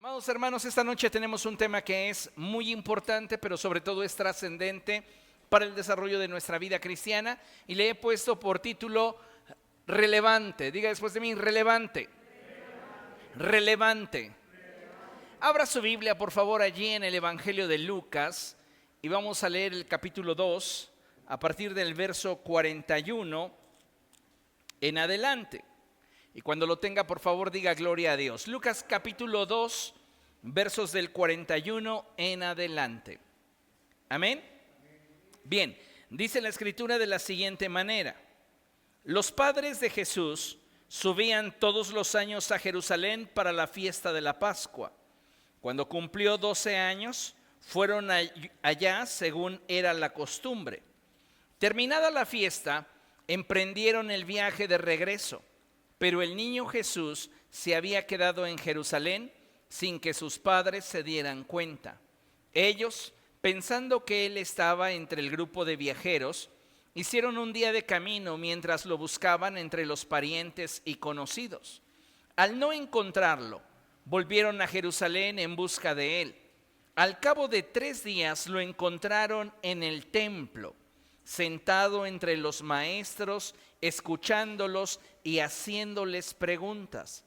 Amados hermanos, esta noche tenemos un tema que es muy importante, pero sobre todo es trascendente para el desarrollo de nuestra vida cristiana, y le he puesto por título relevante. Diga después de mí, relevante. Relevante. Abra su Biblia, por favor, allí en el Evangelio de Lucas, y vamos a leer el capítulo 2, a partir del verso 41 en adelante. Y cuando lo tenga, por favor, diga gloria a Dios. Lucas capítulo 2, versos del 41 en adelante. Amén. Bien, dice la Escritura de la siguiente manera: los padres de Jesús subían todos los años a Jerusalén para la fiesta de la Pascua. Cuando cumplió 12 años, fueron allá según era la costumbre. Terminada la fiesta, emprendieron el viaje de regreso. Pero el niño Jesús se había quedado en Jerusalén sin que sus padres se dieran cuenta. Ellos, pensando que él estaba entre el grupo de viajeros, hicieron un día de camino mientras lo buscaban entre los parientes y conocidos. Al no encontrarlo, volvieron a Jerusalén en busca de él. Al cabo de 3 días lo encontraron en el templo, sentado entre los maestros, escuchándolos y haciéndoles preguntas.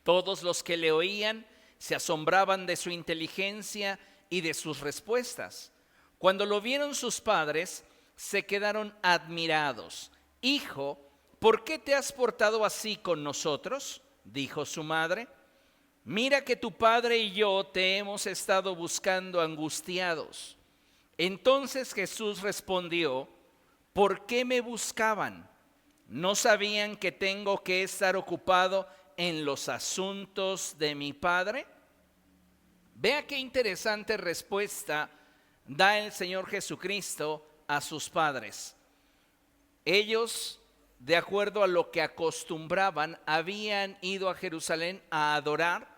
Todos los que le oían se asombraban de su inteligencia y de sus respuestas. Cuando lo vieron sus padres, se quedaron admirados. «Hijo, ¿por qué te has portado así con nosotros?», dijo su madre. «Mira que tu padre y yo te hemos estado buscando angustiados». Entonces Jesús respondió: «¿Por qué me buscaban? ¿No sabían que tengo que estar ocupado en los asuntos de mi Padre?». Vea qué interesante respuesta da el Señor Jesucristo a sus padres. Ellos, de acuerdo a lo que acostumbraban, habían ido a Jerusalén a adorar,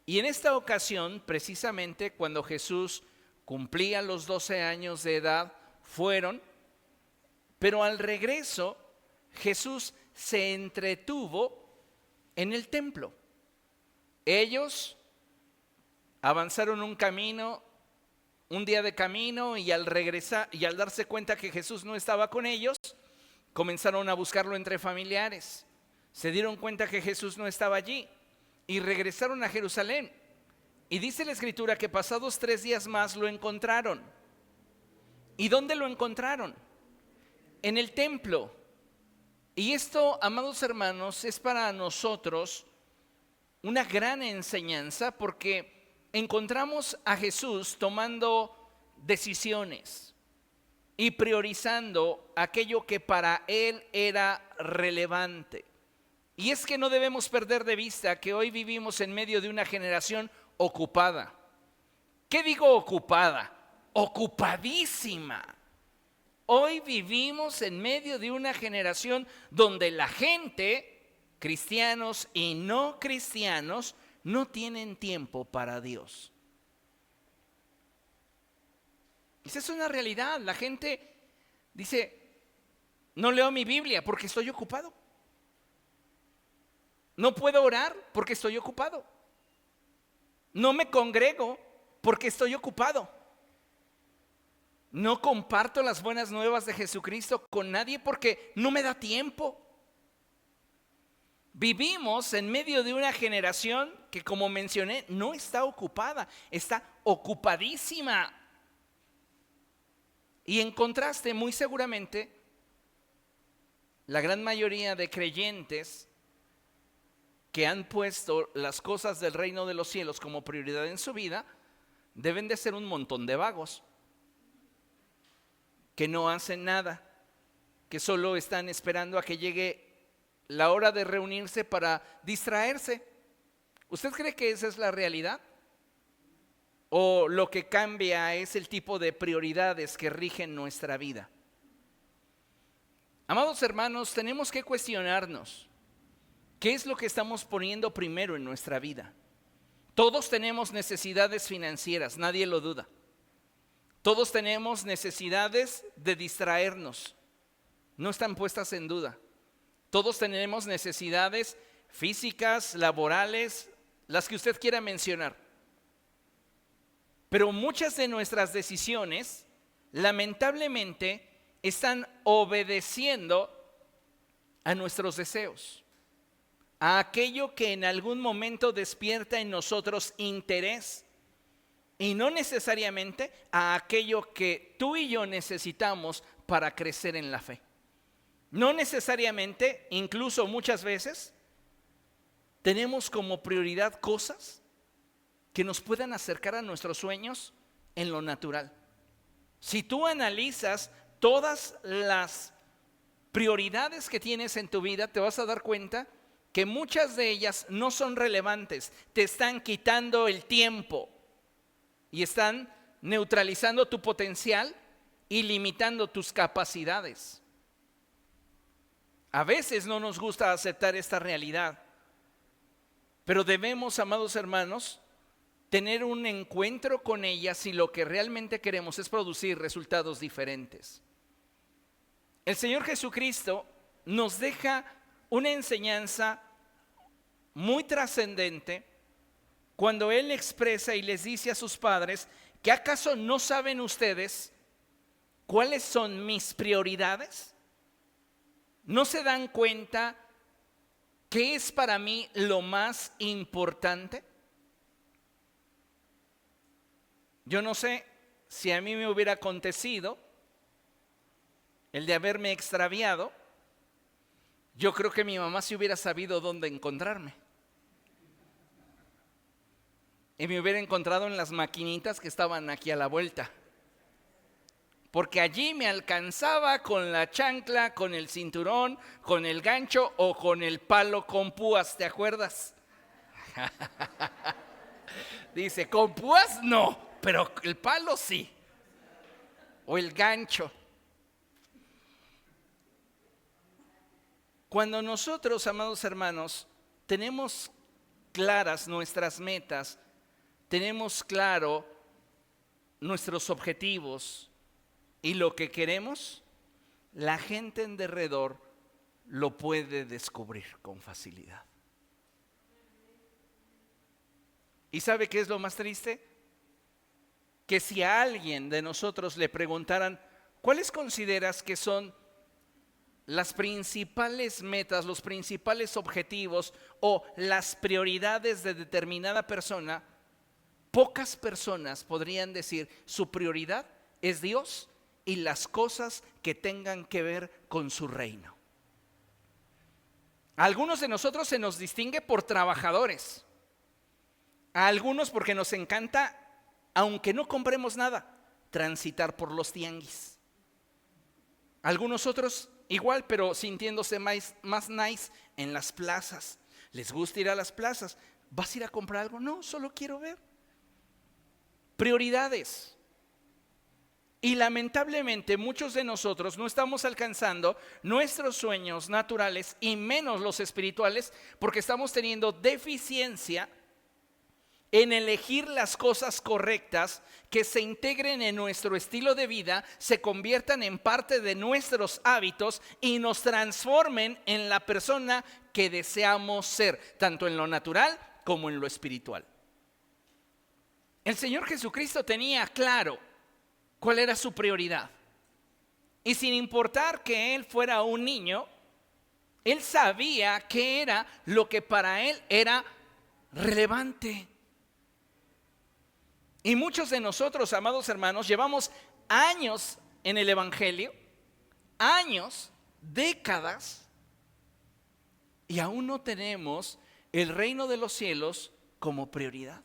y en esta ocasión, precisamente cuando Jesús cumplía los 12 años de edad, fueron, pero al regreso Jesús se entretuvo en el templo. Ellos avanzaron un día de camino, y al regresar y al darse cuenta que Jesús no estaba con ellos, comenzaron a buscarlo entre familiares. Se dieron cuenta que Jesús no estaba allí y regresaron a Jerusalén. Y dice la Escritura que pasados 3 días más lo encontraron. ¿Y dónde lo encontraron? En el templo. Y esto, amados hermanos, es para nosotros una gran enseñanza, porque encontramos a Jesús tomando decisiones y priorizando aquello que para él era relevante. Y es que no debemos perder de vista que hoy vivimos en medio de una generación ocupada. ¿Qué digo ocupada? Ocupadísima. Hoy vivimos en medio de una generación donde la gente, cristianos y no cristianos, no tienen tiempo para Dios. Esa es una realidad. La gente dice: no leo mi Biblia porque estoy ocupado. No puedo orar porque estoy ocupado. No me congrego porque estoy ocupado. No comparto las buenas nuevas de Jesucristo con nadie porque no me da tiempo. Vivimos en medio de una generación que, como mencioné, no está ocupada, está ocupadísima. Y en contraste, muy seguramente, la gran mayoría de creyentes que han puesto las cosas del reino de los cielos como prioridad en su vida, deben de ser un montón de vagos, que no hacen nada, que solo están esperando a que llegue la hora de reunirse para distraerse. ¿Usted cree que esa es la realidad? ¿O lo que cambia es el tipo de prioridades que rigen nuestra vida? Amados hermanos, tenemos que cuestionarnos: ¿qué es lo que estamos poniendo primero en nuestra vida? Todos tenemos necesidades financieras, nadie lo duda. Todos tenemos necesidades de distraernos, no están puestas en duda. Todos tenemos necesidades físicas, laborales, las que usted quiera mencionar. Pero muchas de nuestras decisiones, lamentablemente, están obedeciendo a nuestros deseos, a aquello que en algún momento despierta en nosotros interés, y no necesariamente a aquello que tú y yo necesitamos para crecer en la fe. No necesariamente, incluso muchas veces, tenemos como prioridad cosas que nos puedan acercar a nuestros sueños en lo natural. Si tú analizas todas las prioridades que tienes en tu vida, te vas a dar cuenta que muchas de ellas no son relevantes, te están quitando el tiempo y están neutralizando tu potencial y limitando tus capacidades. A veces no nos gusta aceptar esta realidad, pero debemos, amados hermanos, tener un encuentro con ellas si lo que realmente queremos es producir resultados diferentes. El Señor Jesucristo nos deja una enseñanza muy trascendente cuando Él expresa y les dice a sus padres que ¿acaso no saben ustedes cuáles son mis prioridades? ¿No se dan cuenta qué es para mí lo más importante? Yo no sé si a mí me hubiera acontecido el de haberme extraviado, yo creo que mi mamá sí hubiera sabido dónde encontrarme. Y me hubiera encontrado en las maquinitas que estaban aquí a la vuelta. Porque allí me alcanzaba con la chancla, con el cinturón, con el gancho o con el palo con púas, ¿te acuerdas? Dice, con púas no, pero el palo sí. O el gancho. Cuando nosotros, amados hermanos, tenemos claras nuestras metas, tenemos claro nuestros objetivos y lo que queremos, la gente en derredor lo puede descubrir con facilidad. ¿Y sabe qué es lo más triste? Que si a alguien de nosotros le preguntaran, ¿cuáles consideras que son las principales metas, los principales objetivos o las prioridades de determinada persona? Pocas personas podrían decir su prioridad es Dios y las cosas que tengan que ver con su reino. A algunos de nosotros se nos distingue por trabajadores, a algunos porque nos encanta, aunque no compremos nada, transitar por los tianguis. Algunos otros igual, pero sintiéndose más nice en las plazas. Les gusta ir a las plazas. ¿Vas a ir a comprar algo? No, solo quiero ver. Prioridades. Y lamentablemente muchos de nosotros no estamos alcanzando nuestros sueños naturales y menos los espirituales porque estamos teniendo deficiencia en elegir las cosas correctas que se integren en nuestro estilo de vida, se conviertan en parte de nuestros hábitos y nos transformen en la persona que deseamos ser, tanto en lo natural como en lo espiritual. El Señor Jesucristo tenía claro cuál era su prioridad. Y sin importar que Él fuera un niño, Él sabía qué era lo que para Él era relevante. Y muchos de nosotros, amados hermanos, llevamos años en el Evangelio, años, décadas, y aún no tenemos el reino de los cielos como prioridad.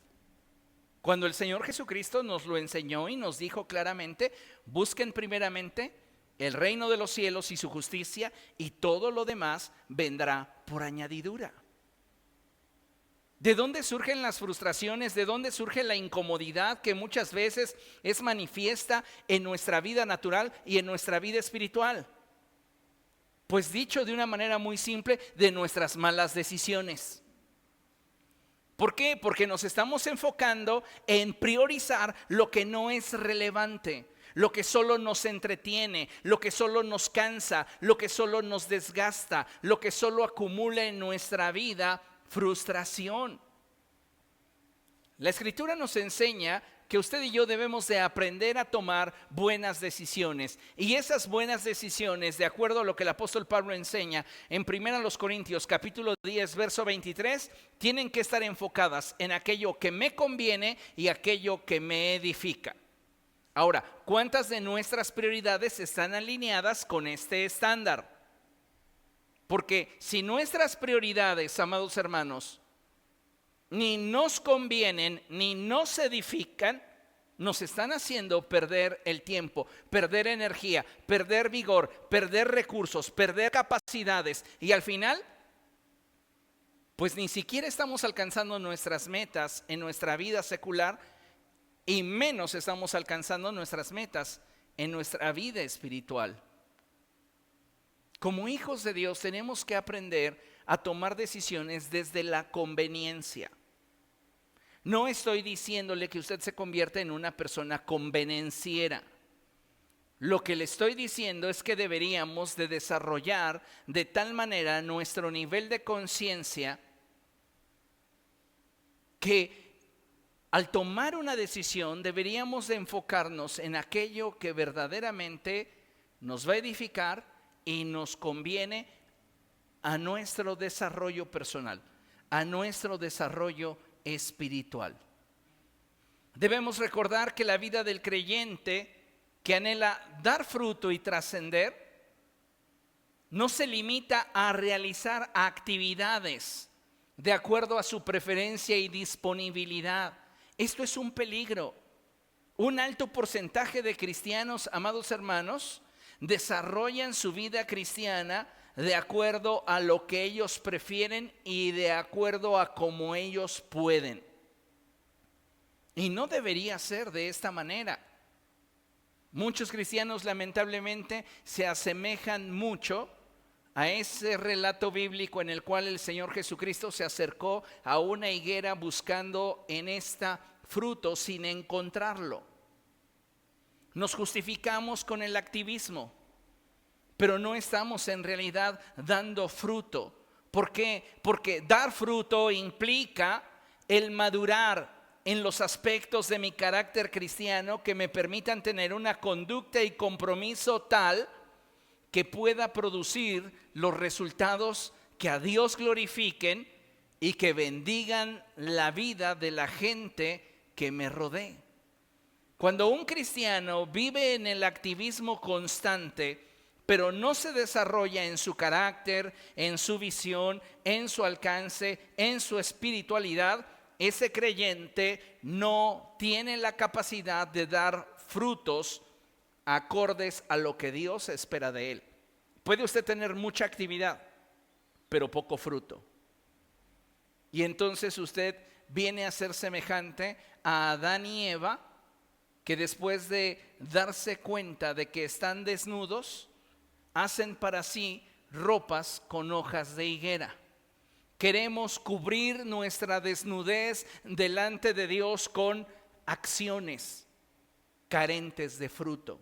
Cuando el Señor Jesucristo nos lo enseñó y nos dijo claramente, busquen primeramente el reino de los cielos y su justicia, y todo lo demás vendrá por añadidura. ¿De dónde surgen las frustraciones? ¿De dónde surge la incomodidad que muchas veces es manifiesta en nuestra vida natural y en nuestra vida espiritual? Pues dicho de una manera muy simple, de nuestras malas decisiones. ¿Por qué? Porque nos estamos enfocando en priorizar lo que no es relevante, lo que solo nos entretiene, lo que solo nos cansa, lo que solo nos desgasta, lo que solo acumula en nuestra vida frustración. La Escritura nos enseña que usted y yo debemos de aprender a tomar buenas decisiones. Y esas buenas decisiones, de acuerdo a lo que el apóstol Pablo enseña en 1 Corintios capítulo 10, verso 23, tienen que estar enfocadas en aquello que me conviene y aquello que me edifica. Ahora, ¿cuántas de nuestras prioridades están alineadas con este estándar? Porque si nuestras prioridades, amados hermanos, ni nos convienen, ni nos edifican, nos están haciendo perder el tiempo, perder energía, perder vigor, perder recursos, perder capacidades. Y al final, pues ni siquiera estamos alcanzando nuestras metas en nuestra vida secular y menos estamos alcanzando nuestras metas en nuestra vida espiritual. Como hijos de Dios tenemos que aprender a tomar decisiones desde la conveniencia. No estoy diciéndole que usted se convierta en una persona convenenciera. Lo que le estoy diciendo es que deberíamos de desarrollar de tal manera nuestro nivel de conciencia que al tomar una decisión deberíamos de enfocarnos en aquello que verdaderamente nos va a edificar y nos conviene a nuestro desarrollo personal, a nuestro desarrollo espiritual. Debemos recordar que la vida del creyente que anhela dar fruto y trascender no se limita a realizar actividades de acuerdo a su preferencia y disponibilidad. Esto es un peligro. Un alto porcentaje de cristianos, amados hermanos, desarrollan su vida cristiana de acuerdo a lo que ellos prefieren y de acuerdo a cómo ellos pueden. Y no debería ser de esta manera. Muchos cristianos lamentablemente se asemejan mucho a ese relato bíblico en el cual el Señor Jesucristo se acercó a una higuera buscando en esta fruto sin encontrarlo. Nos justificamos con el activismo, pero no estamos en realidad dando fruto. ¿Por qué? Porque dar fruto implica el madurar en los aspectos de mi carácter cristiano que me permitan tener una conducta y compromiso tal que pueda producir los resultados que a Dios glorifiquen y que bendigan la vida de la gente que me rodee. Cuando un cristiano vive en el activismo constante, pero no se desarrolla en su carácter, en su visión, en su alcance, en su espiritualidad, ese creyente no tiene la capacidad de dar frutos acordes a lo que Dios espera de él. Puede usted tener mucha actividad, pero poco fruto. Y entonces usted viene a ser semejante a Adán y Eva, que después de darse cuenta de que están desnudos, hacen para sí ropas con hojas de higuera. Queremos cubrir nuestra desnudez delante de Dios con acciones carentes de fruto.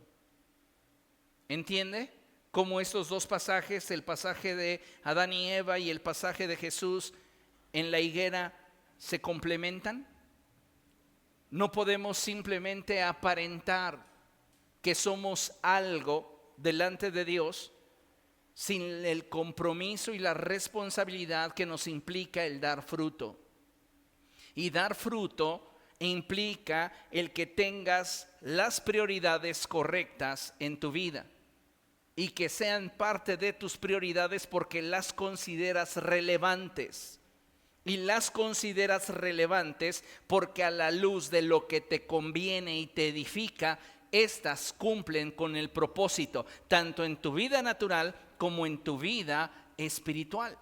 ¿Entiende cómo estos dos pasajes, el pasaje de Adán y Eva y el pasaje de Jesús en la higuera, se complementan? No podemos simplemente aparentar que somos algo delante de Dios sin el compromiso y la responsabilidad que nos implica el dar fruto. Y dar fruto implica el que tengas las prioridades correctas en tu vida y que sean parte de tus prioridades porque las consideras relevantes. Y las consideras relevantes porque a la luz de lo que te conviene y te edifica, estas cumplen con el propósito, tanto en tu vida natural como en tu vida espiritual.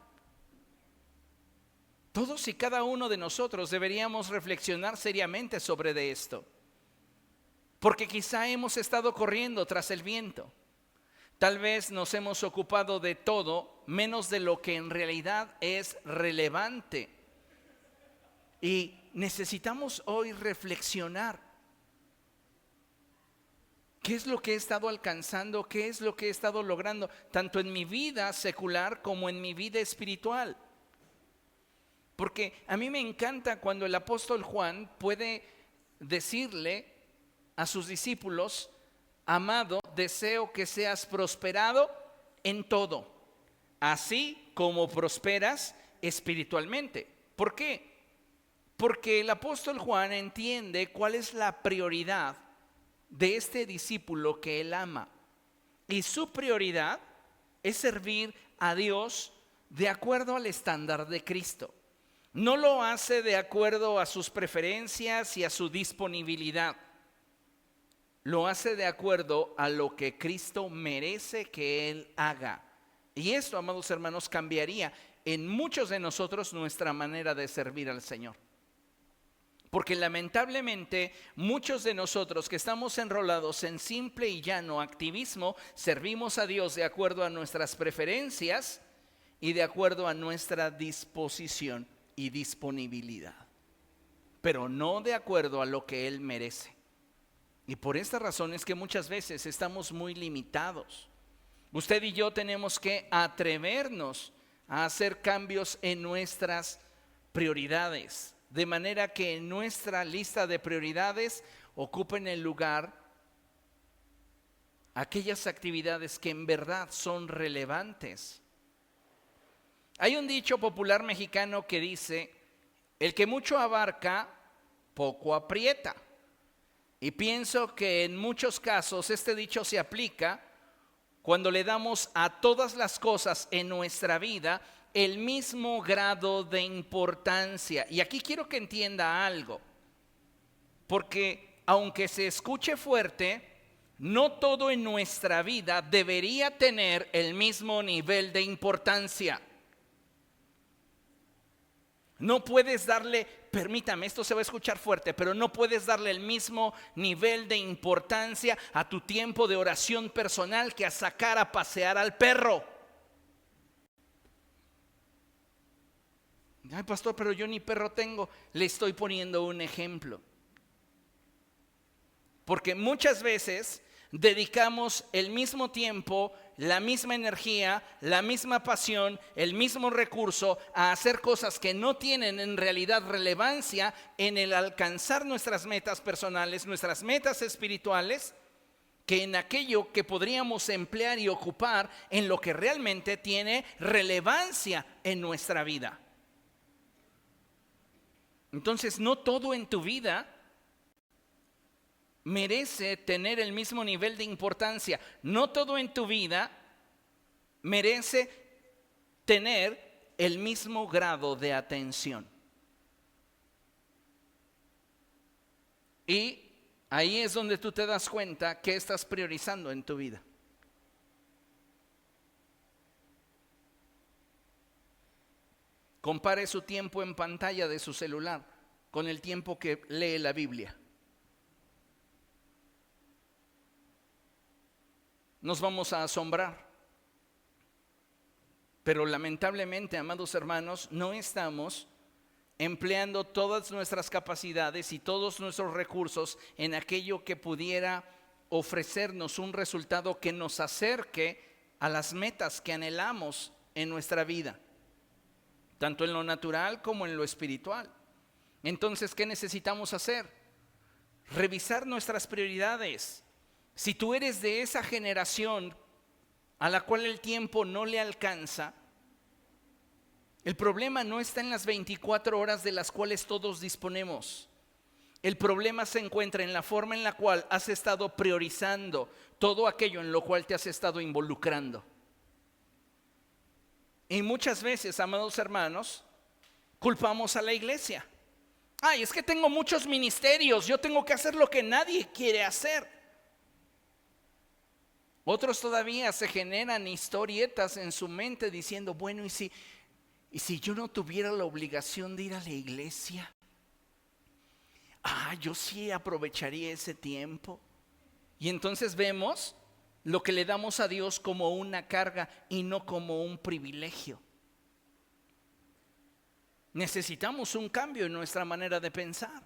Todos y cada uno de nosotros deberíamos reflexionar seriamente sobre de esto, porque quizá hemos estado corriendo tras el viento. Tal vez nos hemos ocupado de todo menos de lo que en realidad es relevante. Y necesitamos hoy reflexionar. ¿Qué es lo que he estado alcanzando? ¿Qué es lo que he estado logrando? Tanto en mi vida secular como en mi vida espiritual. Porque a mí me encanta cuando el apóstol Juan puede decirle a sus discípulos: amado, deseo que seas prosperado en todo, así como prosperas espiritualmente. ¿Por qué? Porque el apóstol Juan entiende cuál es la prioridad de este discípulo que él ama. Y su prioridad es servir a Dios de acuerdo al estándar de Cristo. No lo hace de acuerdo a sus preferencias y a su disponibilidad. Lo hace de acuerdo a lo que Cristo merece que Él haga. Y esto, amados hermanos, cambiaría en muchos de nosotros nuestra manera de servir al Señor. Porque lamentablemente muchos de nosotros que estamos enrolados en simple y llano activismo, servimos a Dios de acuerdo a nuestras preferencias y de acuerdo a nuestra disposición y disponibilidad, pero no de acuerdo a lo que Él merece. Y por esta razón es que muchas veces estamos muy limitados. Usted y yo tenemos que atrevernos a hacer cambios en nuestras prioridades, de manera que en nuestra lista de prioridades ocupen el lugar aquellas actividades que en verdad son relevantes. Hay un dicho popular mexicano que dice: el que mucho abarca, poco aprieta. Y pienso que en muchos casos este dicho se aplica cuando le damos a todas las cosas en nuestra vida el mismo grado de importancia. Y aquí quiero que entienda algo, porque aunque se escuche fuerte, no todo en nuestra vida debería tener el mismo nivel de importancia. No puedes darle, permítame, esto se va a escuchar fuerte, pero no puedes darle el mismo nivel de importancia a tu tiempo de oración personal que a sacar a pasear al perro. Ay, pastor, pero yo ni perro tengo. Le estoy poniendo un ejemplo. Porque muchas veces dedicamos el mismo tiempo, la misma energía, la misma pasión, el mismo recurso a hacer cosas que no tienen en realidad relevancia en el alcanzar nuestras metas personales, nuestras metas espirituales, que en aquello que podríamos emplear y ocupar en lo que realmente tiene relevancia en nuestra vida. Entonces, no todo en tu vida merece tener el mismo nivel de importancia. No todo en tu vida merece tener el mismo grado de atención. Y ahí es donde tú te das cuenta que estás priorizando en tu vida. Compare su tiempo en pantalla de su celular con el tiempo que lee la Biblia. Nos vamos a asombrar. Pero lamentablemente, amados hermanos, no estamos empleando todas nuestras capacidades y todos nuestros recursos en aquello que pudiera ofrecernos un resultado que nos acerque a las metas que anhelamos en nuestra vida, tanto en lo natural como en lo espiritual. Entonces, ¿qué necesitamos hacer? Revisar nuestras prioridades. Si tú eres de esa generación a la cual el tiempo no le alcanza, el problema no está en las 24 horas de las cuales todos disponemos. El problema se encuentra en la forma en la cual has estado priorizando todo aquello en lo cual te has estado involucrando. Y muchas veces, amados hermanos, culpamos a la iglesia. Ay, es que tengo muchos ministerios, yo tengo que hacer lo que nadie quiere hacer. Otros todavía se generan historietas en su mente diciendo: bueno, ¿y si yo no tuviera la obligación de ir a la iglesia? Yo sí aprovecharía ese tiempo. Y entonces vemos lo que le damos a Dios como una carga y no como un privilegio. Necesitamos un cambio en nuestra manera de pensar.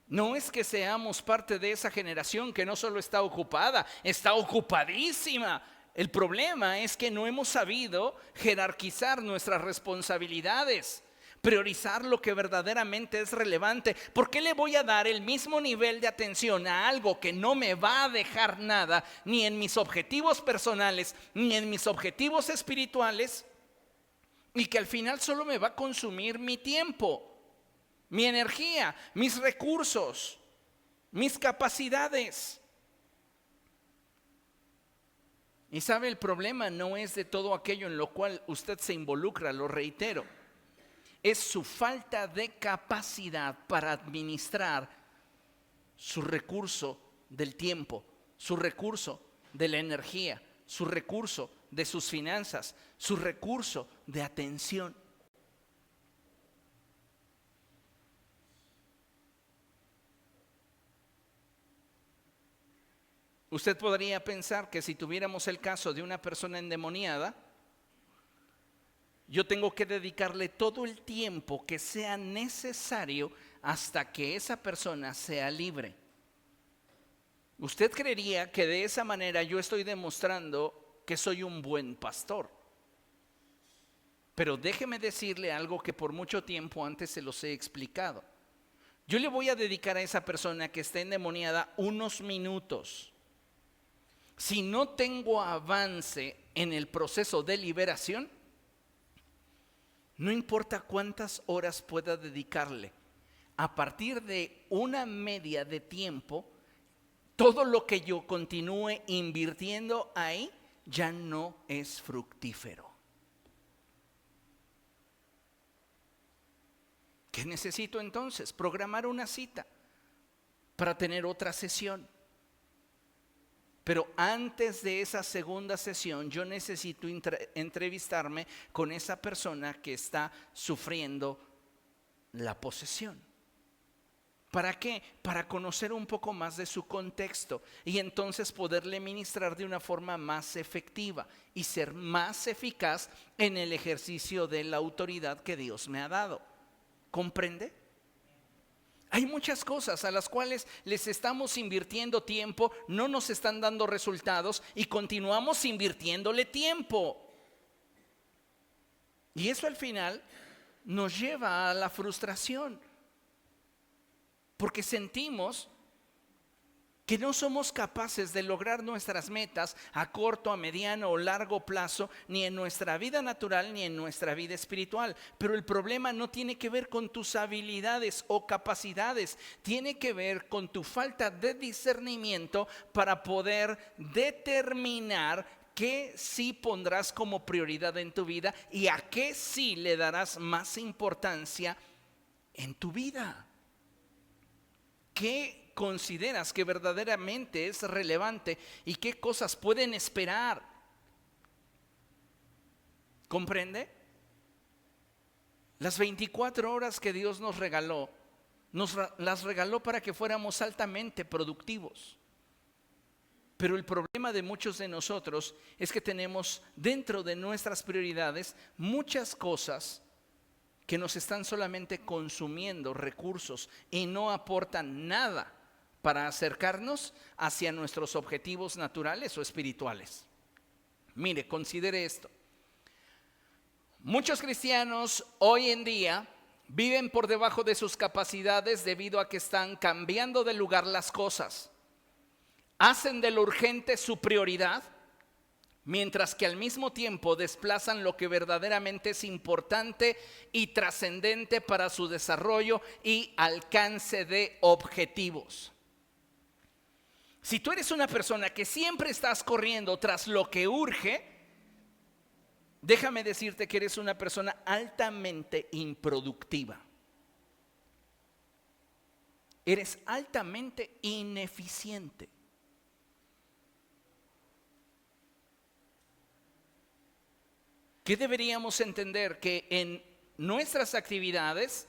No es que seamos parte de esa generación que no solo está ocupada, está ocupadísima El problema es que no hemos sabido jerarquizar nuestras responsabilidades, priorizar lo que verdaderamente es relevante. ¿Por qué le voy a dar el mismo nivel de atención a algo que no me va a dejar nada, ni en mis objetivos personales, ni en mis objetivos espirituales, y que al final solo me va a consumir mi tiempo, mi energía, mis recursos, mis capacidades? Y sabe, el problema no es de todo aquello en lo cual usted se involucra, lo reitero. Es su falta de capacidad para administrar su recurso del tiempo, su recurso de la energía, su recurso de sus finanzas, su recurso de atención. Usted podría pensar que si tuviéramos el caso de una persona endemoniada, yo tengo que dedicarle todo el tiempo que sea necesario hasta que esa persona sea libre. Usted creería que de esa manera yo estoy demostrando que soy un buen pastor. Pero déjeme decirle algo que por mucho tiempo antes se los he explicado. Yo le voy a dedicar a esa persona que está endemoniada unos minutos. Si no tengo avance en el proceso de liberación, no importa cuántas horas pueda dedicarle, a partir de una media de tiempo, todo lo que yo continúe invirtiendo ahí ya no es fructífero. ¿Qué necesito entonces? Programar una cita para tener otra sesión. Pero antes de esa segunda sesión, yo necesito entrevistarme con esa persona que está sufriendo la posesión. ¿Para qué? Para conocer un poco más de su contexto y entonces poderle ministrar de una forma más efectiva y ser más eficaz en el ejercicio de la autoridad que Dios me ha dado. ¿Comprende? Hay muchas cosas a las cuales les estamos invirtiendo tiempo, no nos están dando resultados y continuamos invirtiéndole tiempo. Y eso al final nos lleva a la frustración, porque sentimos que no somos capaces de lograr nuestras metas a corto, a mediano o largo plazo, ni en nuestra vida natural ni en nuestra vida espiritual. Pero el problema no tiene que ver con tus habilidades o capacidades, tiene que ver con tu falta de discernimiento para poder determinar qué sí pondrás como prioridad en tu vida y a qué sí le darás más importancia en tu vida. ¿Qué consideras que verdaderamente es relevante y qué cosas pueden esperar? ¿Comprende? Las 24 horas que Dios nos regaló, las regaló para que fuéramos altamente productivos. Pero el problema de muchos de nosotros es que tenemos dentro de nuestras prioridades muchas cosas que nos están solamente consumiendo recursos y no aportan nada para acercarnos hacia nuestros objetivos naturales o espirituales. Mire, considere esto. Muchos cristianos hoy en día viven por debajo de sus capacidades debido a que están cambiando de lugar las cosas. Hacen de lo urgente su prioridad, mientras que al mismo tiempo desplazan lo que verdaderamente es importante y trascendente para su desarrollo y alcance de objetivos. Si tú eres una persona que siempre estás corriendo tras lo que urge, déjame decirte que eres una persona altamente improductiva. Eres altamente ineficiente. ¿Qué deberíamos entender? Que en nuestras actividades,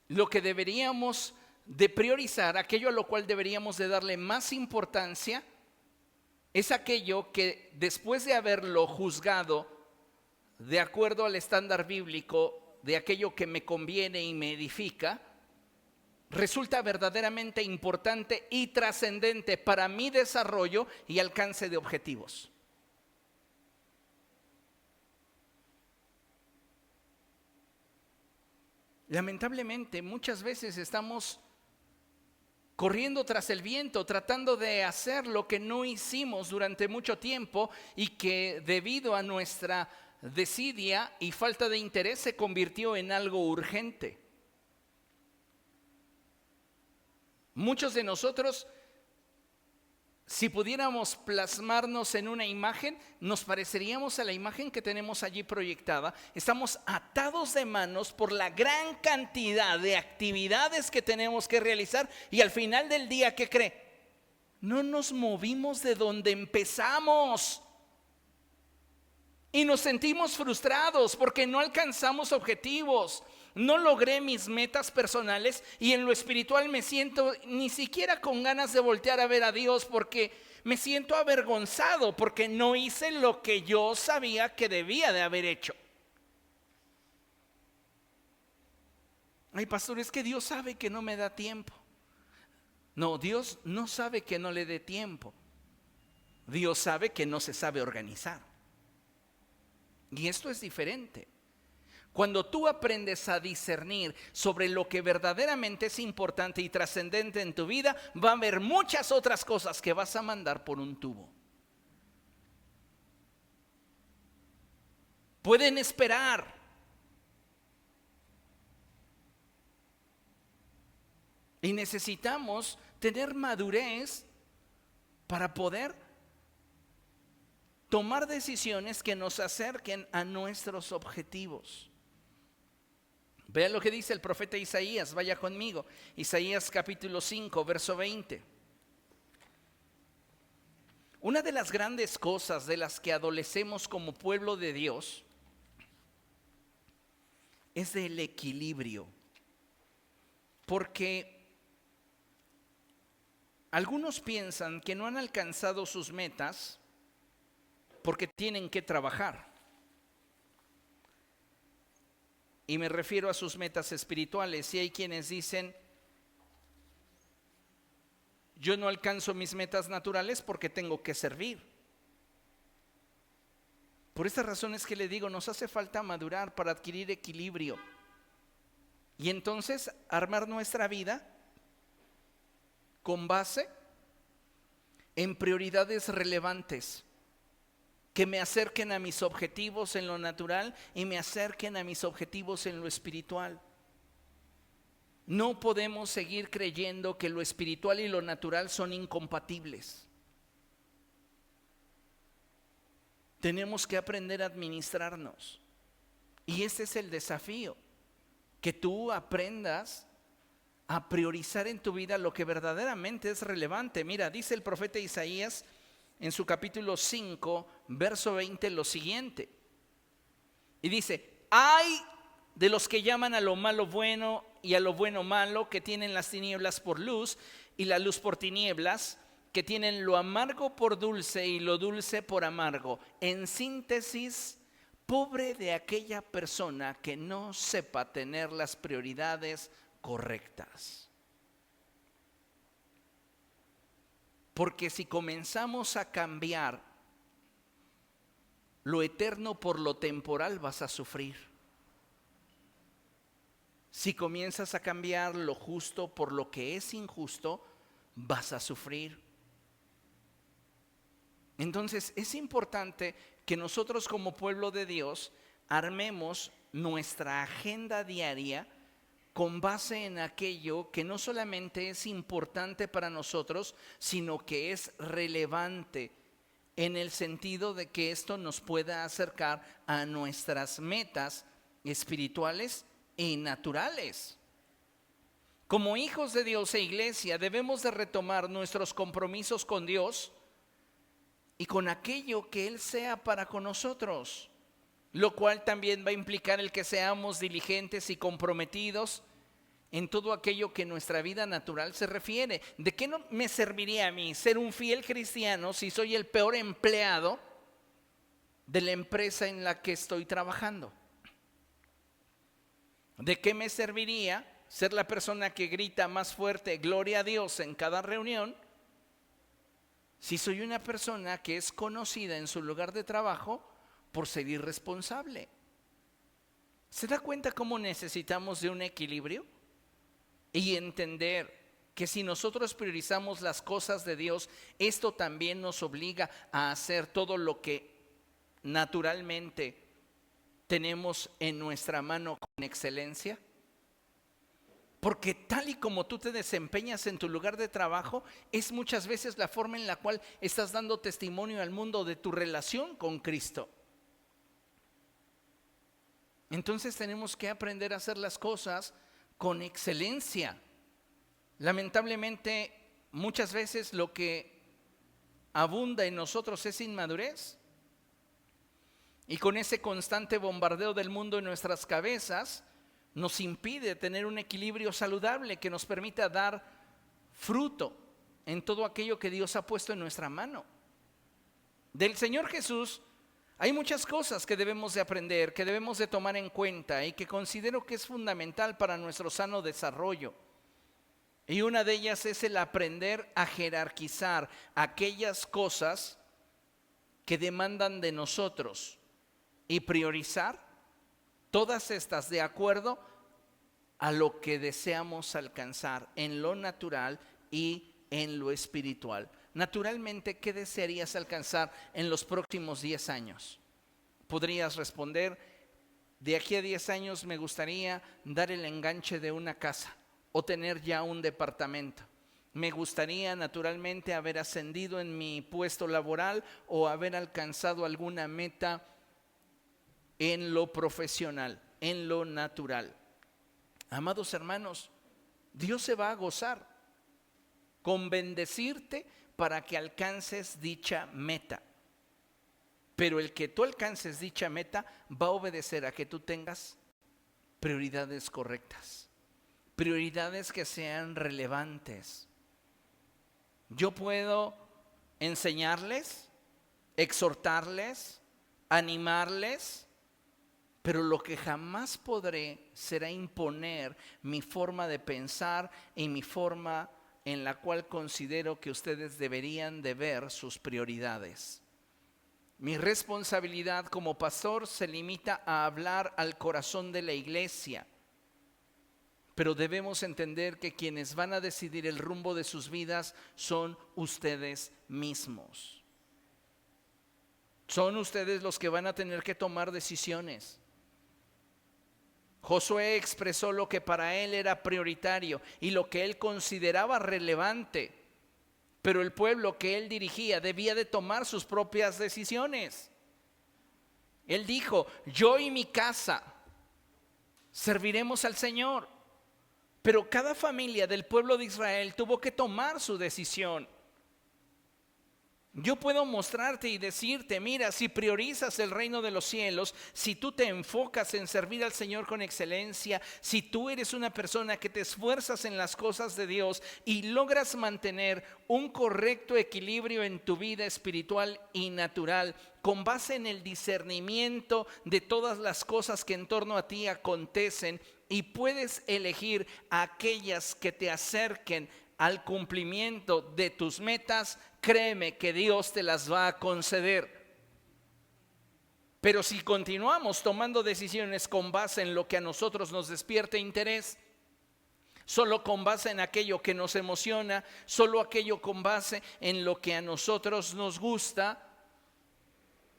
lo que deberíamos de priorizar, aquello a lo cual deberíamos de darle más importancia, es aquello que después de haberlo juzgado de acuerdo al estándar bíblico de aquello que me conviene y me edifica, resulta verdaderamente importante y trascendente para mi desarrollo y alcance de objetivos. Lamentablemente, muchas veces estamos corriendo tras el viento, tratando de hacer lo que no hicimos durante mucho tiempo y que debido a nuestra desidia y falta de interés se convirtió en algo urgente. Muchos de nosotros, si pudiéramos plasmarnos en una imagen, nos pareceríamos a la imagen que tenemos allí proyectada. Estamos atados de manos por la gran cantidad de actividades que tenemos que realizar y al final del día, ¿qué cree? No nos movimos de donde empezamos. Y nos sentimos frustrados porque no alcanzamos objetivos. No logré mis metas personales y en lo espiritual me siento ni siquiera con ganas de voltear a ver a Dios porque me siento avergonzado porque no hice lo que yo sabía que debía de haber hecho. Ay, pastor, es que Dios sabe que no me da tiempo. No, Dios no sabe que no le dé tiempo. Dios sabe que no se sabe organizar. Y esto es diferente. Cuando tú aprendes a discernir sobre lo que verdaderamente es importante y trascendente en tu vida, va a haber muchas otras cosas que vas a mandar por un tubo. Pueden esperar. Y necesitamos tener madurez para poder tomar decisiones que nos acerquen a nuestros objetivos. Vean lo que dice el profeta Isaías, vaya conmigo. Isaías capítulo 5, verso 20. Una de las grandes cosas de las que adolecemos como pueblo de Dios es el equilibrio. Porque algunos piensan que no han alcanzado sus metas porque tienen que trabajar. Y me refiero a sus metas espirituales. Y hay quienes dicen, yo no alcanzo mis metas naturales porque tengo que servir. Por estas razones que le digo, nos hace falta madurar para adquirir equilibrio. Y entonces armar nuestra vida con base en prioridades relevantes que me acerquen a mis objetivos en lo natural y me acerquen a mis objetivos en lo espiritual. No podemos seguir creyendo que lo espiritual y lo natural son incompatibles. Tenemos que aprender a administrarnos. Y ese es el desafío, que tú aprendas a priorizar en tu vida lo que verdaderamente es relevante. Mira, dice el profeta Isaías en su capítulo 5, verso 20, lo siguiente. Y dice, ay de los que llaman a lo malo bueno y a lo bueno malo, que tienen las tinieblas por luz y la luz por tinieblas, que tienen lo amargo por dulce y lo dulce por amargo. En síntesis, pobre de aquella persona que no sepa tener las prioridades correctas. Porque si comenzamos a cambiar lo eterno por lo temporal, vas a sufrir. Si comienzas a cambiar lo justo por lo que es injusto, vas a sufrir. Entonces es importante que nosotros como pueblo de Dios armemos nuestra agenda diaria con base en aquello que no solamente es importante para nosotros, sino que es relevante en el sentido de que esto nos pueda acercar a nuestras metas espirituales y naturales. Como hijos de Dios e iglesia, debemos de retomar nuestros compromisos con Dios y con aquello que Él sea para con nosotros, lo cual también va a implicar el que seamos diligentes y comprometidos en todo aquello que nuestra vida natural se refiere. ¿De qué no me serviría a mí ser un fiel cristiano si soy el peor empleado de la empresa en la que estoy trabajando? ¿De qué me serviría ser la persona que grita más fuerte, gloria a Dios en cada reunión, si soy una persona que es conocida en su lugar de trabajo por ser irresponsable? ¿Se da cuenta cómo necesitamos de un equilibrio? Y entender que si nosotros priorizamos las cosas de Dios, esto también nos obliga a hacer todo lo que naturalmente tenemos en nuestra mano con excelencia. Porque tal y como tú te desempeñas en tu lugar de trabajo, es muchas veces la forma en la cual estás dando testimonio al mundo de tu relación con Cristo. Entonces tenemos que aprender a hacer las cosas con excelencia. Lamentablemente, muchas veces lo que abunda en nosotros es inmadurez. Y con ese constante bombardeo del mundo en nuestras cabezas, nos impide tener un equilibrio saludable que nos permita dar fruto en todo aquello que Dios ha puesto en nuestra mano. Del Señor Jesús hay muchas cosas que debemos de aprender, que debemos de tomar en cuenta y que considero que es fundamental para nuestro sano desarrollo. Y una de ellas es el aprender a jerarquizar aquellas cosas que demandan de nosotros y priorizar todas estas de acuerdo a lo que deseamos alcanzar en lo natural y en lo espiritual. Naturalmente, ¿qué desearías alcanzar en los próximos 10 años? Podrías responder, de aquí a 10 años me gustaría dar el enganche de una casa o tener ya un departamento. Me gustaría naturalmente haber ascendido en mi puesto laboral o haber alcanzado alguna meta en lo profesional, en lo natural. Amados hermanos, Dios se va a gozar con bendecirte para que alcances dicha meta. Pero el que tú alcances dicha meta va a obedecer a que tú tengas prioridades correctas, prioridades que sean relevantes. Yo puedo enseñarles, exhortarles, animarles, pero lo que jamás podré será imponer mi forma de pensar y mi forma en la cual considero que ustedes deberían de ver sus prioridades. Mi responsabilidad como pastor se limita a hablar al corazón de la iglesia, pero debemos entender que quienes van a decidir el rumbo de sus vidas son ustedes mismos. Son ustedes los que van a tener que tomar decisiones. Josué expresó lo que para él era prioritario y lo que él consideraba relevante, pero el pueblo que él dirigía debía de tomar sus propias decisiones. Él dijo, yo y mi casa serviremos al Señor, pero cada familia del pueblo de Israel tuvo que tomar su decisión. Yo puedo mostrarte y decirte, mira, si priorizas el reino de los cielos, si tú te enfocas en servir al Señor con excelencia, si tú eres una persona que te esfuerzas en las cosas de Dios y logras mantener un correcto equilibrio en tu vida espiritual y natural, con base en el discernimiento de todas las cosas que en torno a ti acontecen, y puedes elegir aquellas que te acerquen al cumplimiento de tus metas, créeme que Dios te las va a conceder. Pero si continuamos tomando decisiones con base en lo que a nosotros nos despierte interés, solo con base en aquello que nos emociona, solo aquello con base en lo que a nosotros nos gusta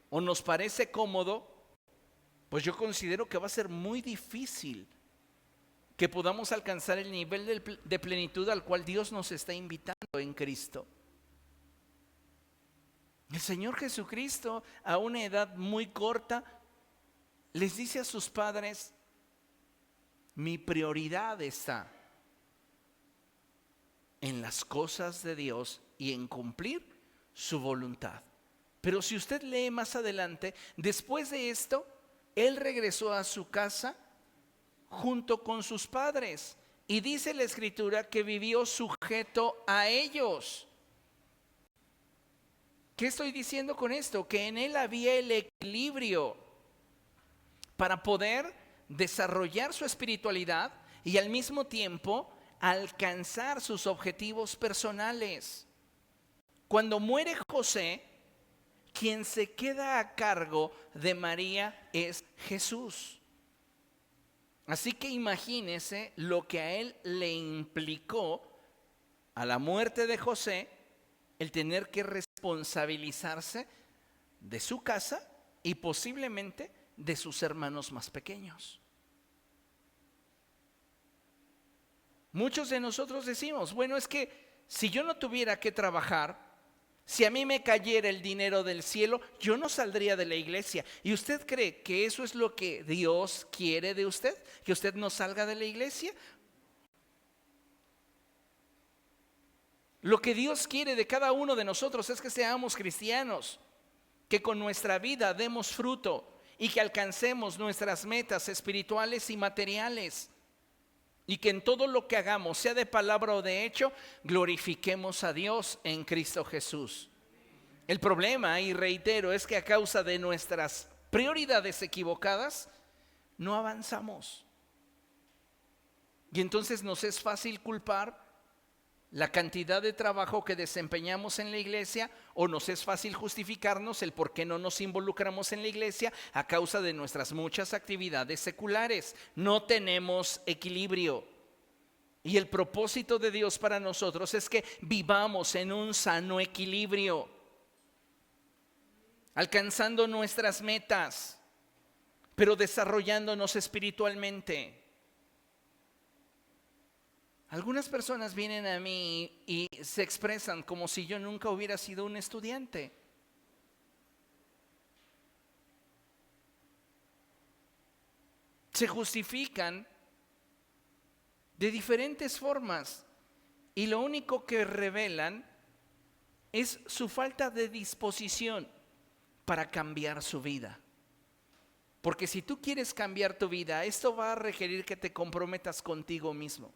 o nos parece cómodo, pues yo considero que va a ser muy difícil que podamos alcanzar el nivel de plenitud al cual Dios nos está invitando en Cristo. El Señor Jesucristo, a una edad muy corta, les dice a sus padres, mi prioridad está en las cosas de Dios y en cumplir su voluntad. Pero si usted lee más adelante, después de esto, Él regresó a su casa junto con sus padres, y dice la Escritura que vivió sujeto a ellos. ¿Qué estoy diciendo con esto? Que en él había el equilibrio para poder desarrollar su espiritualidad y al mismo tiempo alcanzar sus objetivos personales. Cuando muere José, quien se queda a cargo de María es Jesús. Así que imagínese lo que a él le implicó a la muerte de José, el tener que responsabilizarse de su casa y posiblemente de sus hermanos más pequeños. Muchos de nosotros decimos, bueno, es que si yo no tuviera que trabajar, si a mí me cayera el dinero del cielo, yo no saldría de la iglesia. ¿Y usted cree que eso es lo que Dios quiere de usted? ¿Que usted no salga de la iglesia? Lo que Dios quiere de cada uno de nosotros es que seamos cristianos, que con nuestra vida demos fruto y que alcancemos nuestras metas espirituales y materiales. Y que en todo lo que hagamos, sea de palabra o de hecho, glorifiquemos a Dios en Cristo Jesús. El problema, y reitero, es que a causa de nuestras prioridades equivocadas, no avanzamos. Y entonces nos es fácil culpar la cantidad de trabajo que desempeñamos en la iglesia, o nos es fácil justificarnos el por qué no nos involucramos en la iglesia a causa de nuestras muchas actividades seculares. No tenemos equilibrio. Y el propósito de Dios para nosotros es que vivamos en un sano equilibrio, alcanzando nuestras metas, pero desarrollándonos espiritualmente. Algunas personas vienen a mí y se expresan como si yo nunca hubiera sido un estudiante. Se justifican de diferentes formas y lo único que revelan es su falta de disposición para cambiar su vida. Porque si tú quieres cambiar tu vida, esto va a requerir que te comprometas contigo mismo.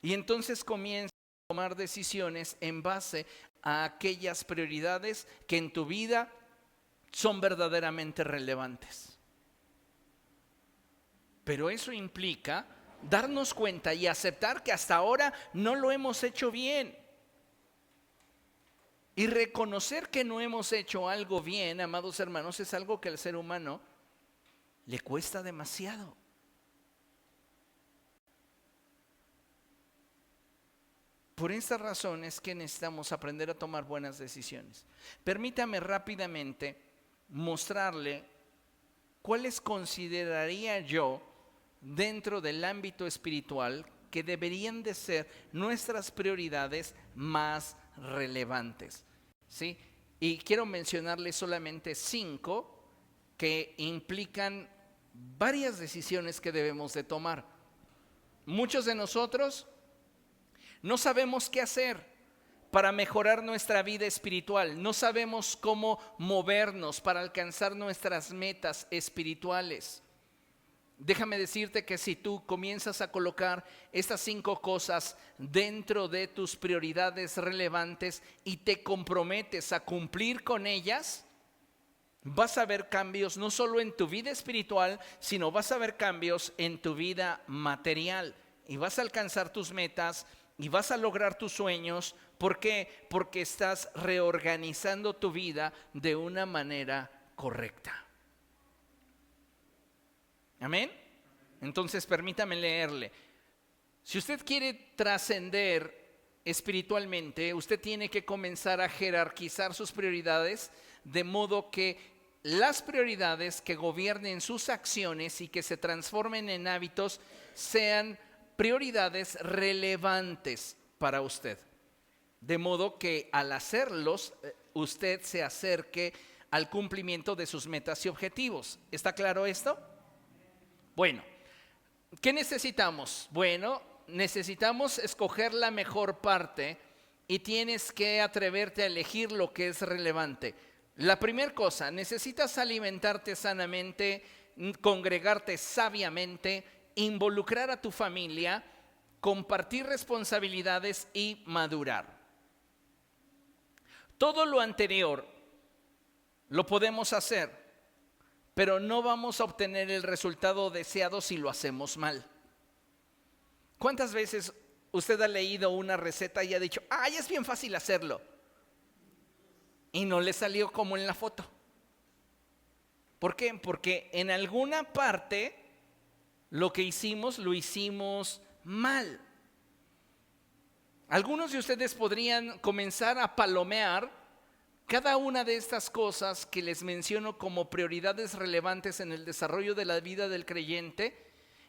Y entonces comienzas a tomar decisiones en base a aquellas prioridades que en tu vida son verdaderamente relevantes. Pero eso implica darnos cuenta y aceptar que hasta ahora no lo hemos hecho bien. Y reconocer que no hemos hecho algo bien, amados hermanos, es algo que al ser humano le cuesta demasiado. Por esta razón es que necesitamos aprender a tomar buenas decisiones. Permítame rápidamente mostrarle cuáles consideraría yo dentro del ámbito espiritual que deberían de ser nuestras prioridades más relevantes, ¿sí? Y quiero mencionarles solamente 5 que implican varias decisiones que debemos de tomar. Muchos de nosotros no sabemos qué hacer para mejorar nuestra vida espiritual. No sabemos cómo movernos para alcanzar nuestras metas espirituales. Déjame decirte que si tú comienzas a colocar estas 5 cosas dentro de tus prioridades relevantes y te comprometes a cumplir con ellas, vas a ver cambios no solo en tu vida espiritual, sino vas a ver cambios en tu vida material. Y vas a alcanzar tus metas y vas a lograr tus sueños. ¿Por qué? Porque estás reorganizando tu vida de una manera correcta. ¿Amén? Entonces permítame leerle. Si usted quiere trascender espiritualmente, usted tiene que comenzar a jerarquizar sus prioridades de modo que las prioridades que gobiernen sus acciones y que se transformen en hábitos sean prioridades relevantes para usted. De modo que al hacerlos, usted se acerque al cumplimiento de sus metas y objetivos. ¿Está claro esto? Bueno, ¿qué necesitamos? Bueno, necesitamos escoger la mejor parte y tienes que atreverte a elegir lo que es relevante. La primera cosa, necesitas alimentarte sanamente, congregarte sabiamente, involucrar a tu familia, compartir responsabilidades y madurar. Todo lo anterior lo podemos hacer, pero no vamos a obtener el resultado deseado si lo hacemos mal. ¿Cuántas veces usted ha leído una receta y ha dicho, ay, es bien fácil hacerlo? Y no le salió como en la foto. ¿Por qué? Porque en alguna parte lo que hicimos, lo hicimos mal. Algunos de ustedes podrían comenzar a palomear cada una de estas cosas que les menciono como prioridades relevantes en el desarrollo de la vida del creyente,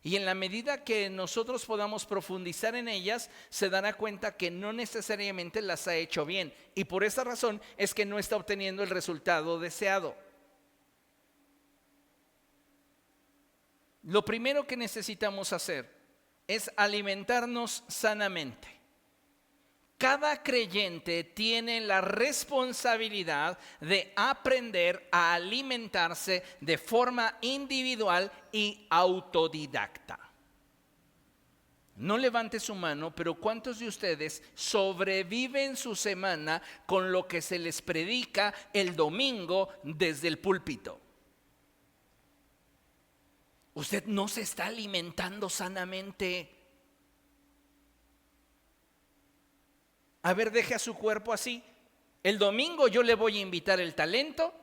y en la medida que nosotros podamos profundizar en ellas, se dará cuenta que no necesariamente las ha hecho bien, y por esa razón es que no está obteniendo el resultado deseado. Lo primero que necesitamos hacer es alimentarnos sanamente. Cada creyente tiene la responsabilidad de aprender a alimentarse de forma individual y autodidacta. No levante su mano, pero ¿cuántos de ustedes sobreviven su semana con lo que se les predica el domingo desde el púlpito? Usted no se está alimentando sanamente. A ver, deje a su cuerpo así. El domingo yo le voy a invitar el talento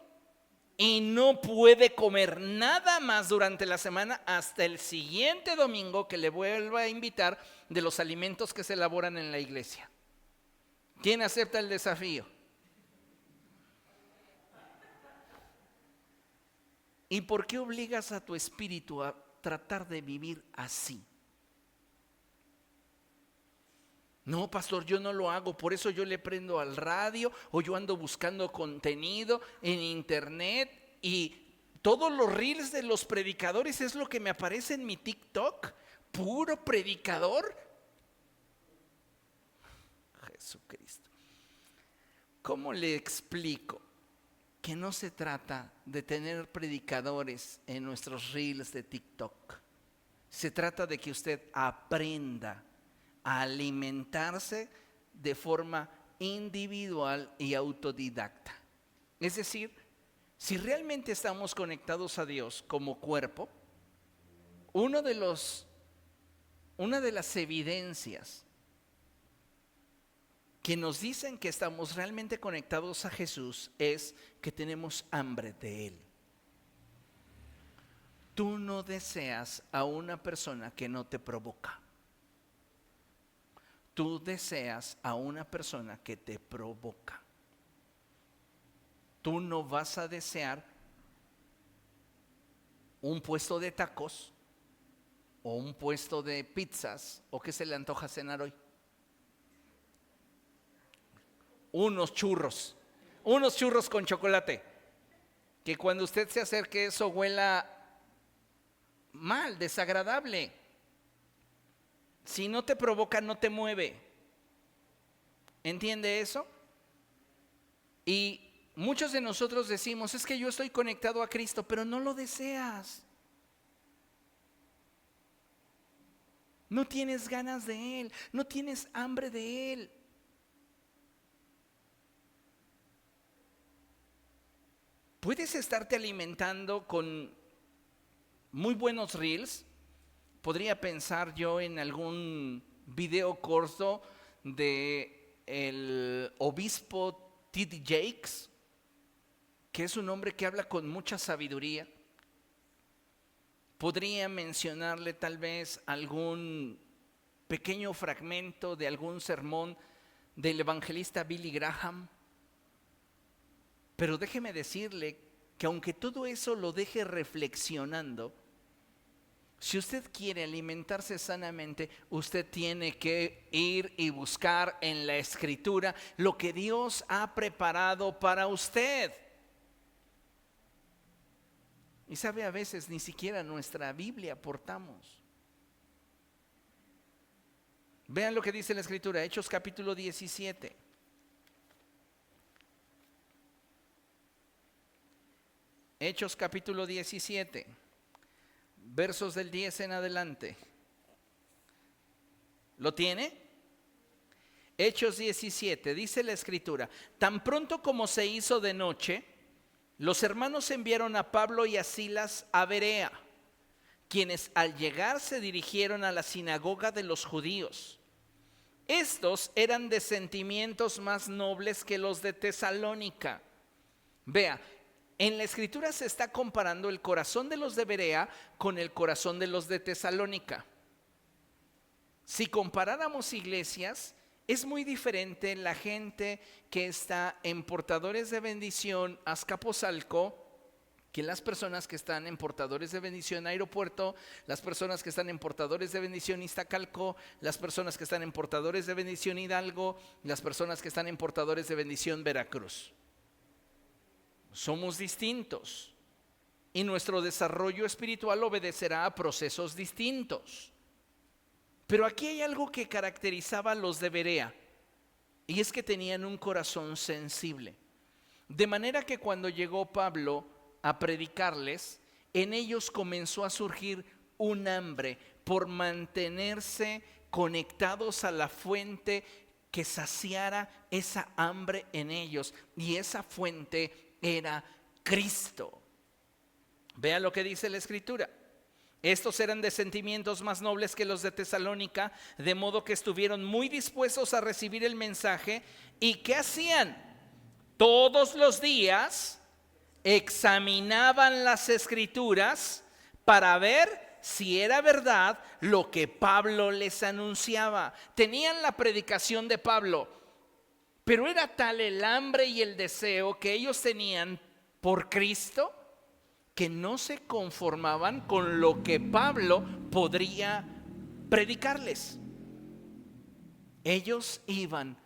y no puede comer nada más durante la semana hasta el siguiente domingo que le vuelva a invitar de los alimentos que se elaboran en la iglesia. ¿Quién acepta el desafío? ¿Y por qué obligas a tu espíritu a tratar de vivir así? No, pastor, yo no lo hago, por eso yo le prendo al radio o yo ando buscando contenido en internet y todos los reels de los predicadores es lo que me aparece en mi TikTok. Puro predicador. Jesucristo. ¿Cómo le explico que no se trata de tener predicadores en nuestros reels de TikTok? Se trata de que usted aprenda a alimentarse de forma individual y autodidacta. Es decir, si realmente estamos conectados a Dios como cuerpo, una de las evidencias que nos dicen que estamos realmente conectados a Jesús es que tenemos hambre de Él. Tú no deseas a una persona que no te provoca. Tú deseas a una persona que te provoca. Tú no vas a desear un puesto de tacos o un puesto de pizzas o qué se le antoja cenar hoy. Unos churros con chocolate. Que cuando usted se acerque eso huela mal, desagradable. Si no te provoca, no te mueve. ¿Entiende eso? Y muchos de nosotros decimos, es que yo estoy conectado a Cristo, pero no lo deseas. No tienes ganas de Él, no tienes hambre de Él. Puedes estarte alimentando con muy buenos reels. Podría pensar yo en algún video corto de el obispo T.D. Jakes, que es un hombre que habla con mucha sabiduría. Podría mencionarle tal vez algún pequeño fragmento de algún sermón del evangelista Billy Graham. Pero déjeme decirle que aunque todo eso lo deje reflexionando, si usted quiere alimentarse sanamente, usted tiene que ir y buscar en la Escritura lo que Dios ha preparado para usted. Y sabe, a veces ni siquiera nuestra Biblia portamos. Vean lo que dice la Escritura, Hechos capítulo 17. Hechos capítulo 17. Versos del 10 en adelante. ¿Lo tiene? Hechos 17, dice la Escritura: tan pronto como se hizo de noche, los hermanos enviaron a Pablo y a Silas a Berea. quienes al llegar se dirigieron a la sinagoga de los judíos. Estos eran de sentimientos más nobles que los de Tesalónica. Vea, en la escritura se está comparando el corazón de los de Berea con el corazón de los de Tesalónica. Si comparáramos iglesias, es muy diferente la gente que está en Portadores de Bendición, Azcapotzalco, que las personas que están en Portadores de Bendición Aeropuerto, las personas que están en Portadores de Bendición Iztacalco, las personas que están en Portadores de Bendición Hidalgo, las personas que están en Portadores de Bendición Veracruz. Somos distintos y nuestro desarrollo espiritual obedecerá a procesos distintos. Pero aquí hay algo que caracterizaba a los de Berea, y es que tenían un corazón sensible. De manera que cuando llegó Pablo a predicarles, en ellos comenzó a surgir un hambre por mantenerse conectados a la fuente que saciara esa hambre en ellos, y esa fuente era Cristo. Vea lo que dice la escritura. Estos eran de sentimientos más nobles que los de Tesalónica, de modo que estuvieron muy dispuestos a recibir el mensaje. ¿Y qué hacían? Todos los días examinaban las escrituras para ver si era verdad lo que Pablo les anunciaba. Tenían la predicación de Pablo, pero era tal el hambre y el deseo que ellos tenían por Cristo que no se conformaban con lo que Pablo podría predicarles. Ellos iban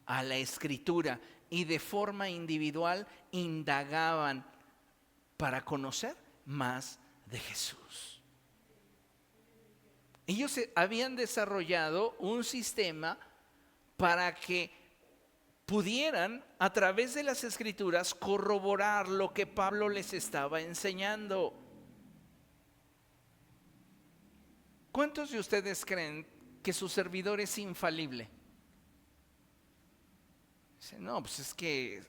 a la escritura y de forma individual indagaban para conocer más de Jesús. Ellos habían desarrollado un sistema para que pudieran a través de las escrituras corroborar lo que Pablo les estaba enseñando. ¿Cuántos de ustedes creen que su servidor es infalible? Dicen, no, pues es que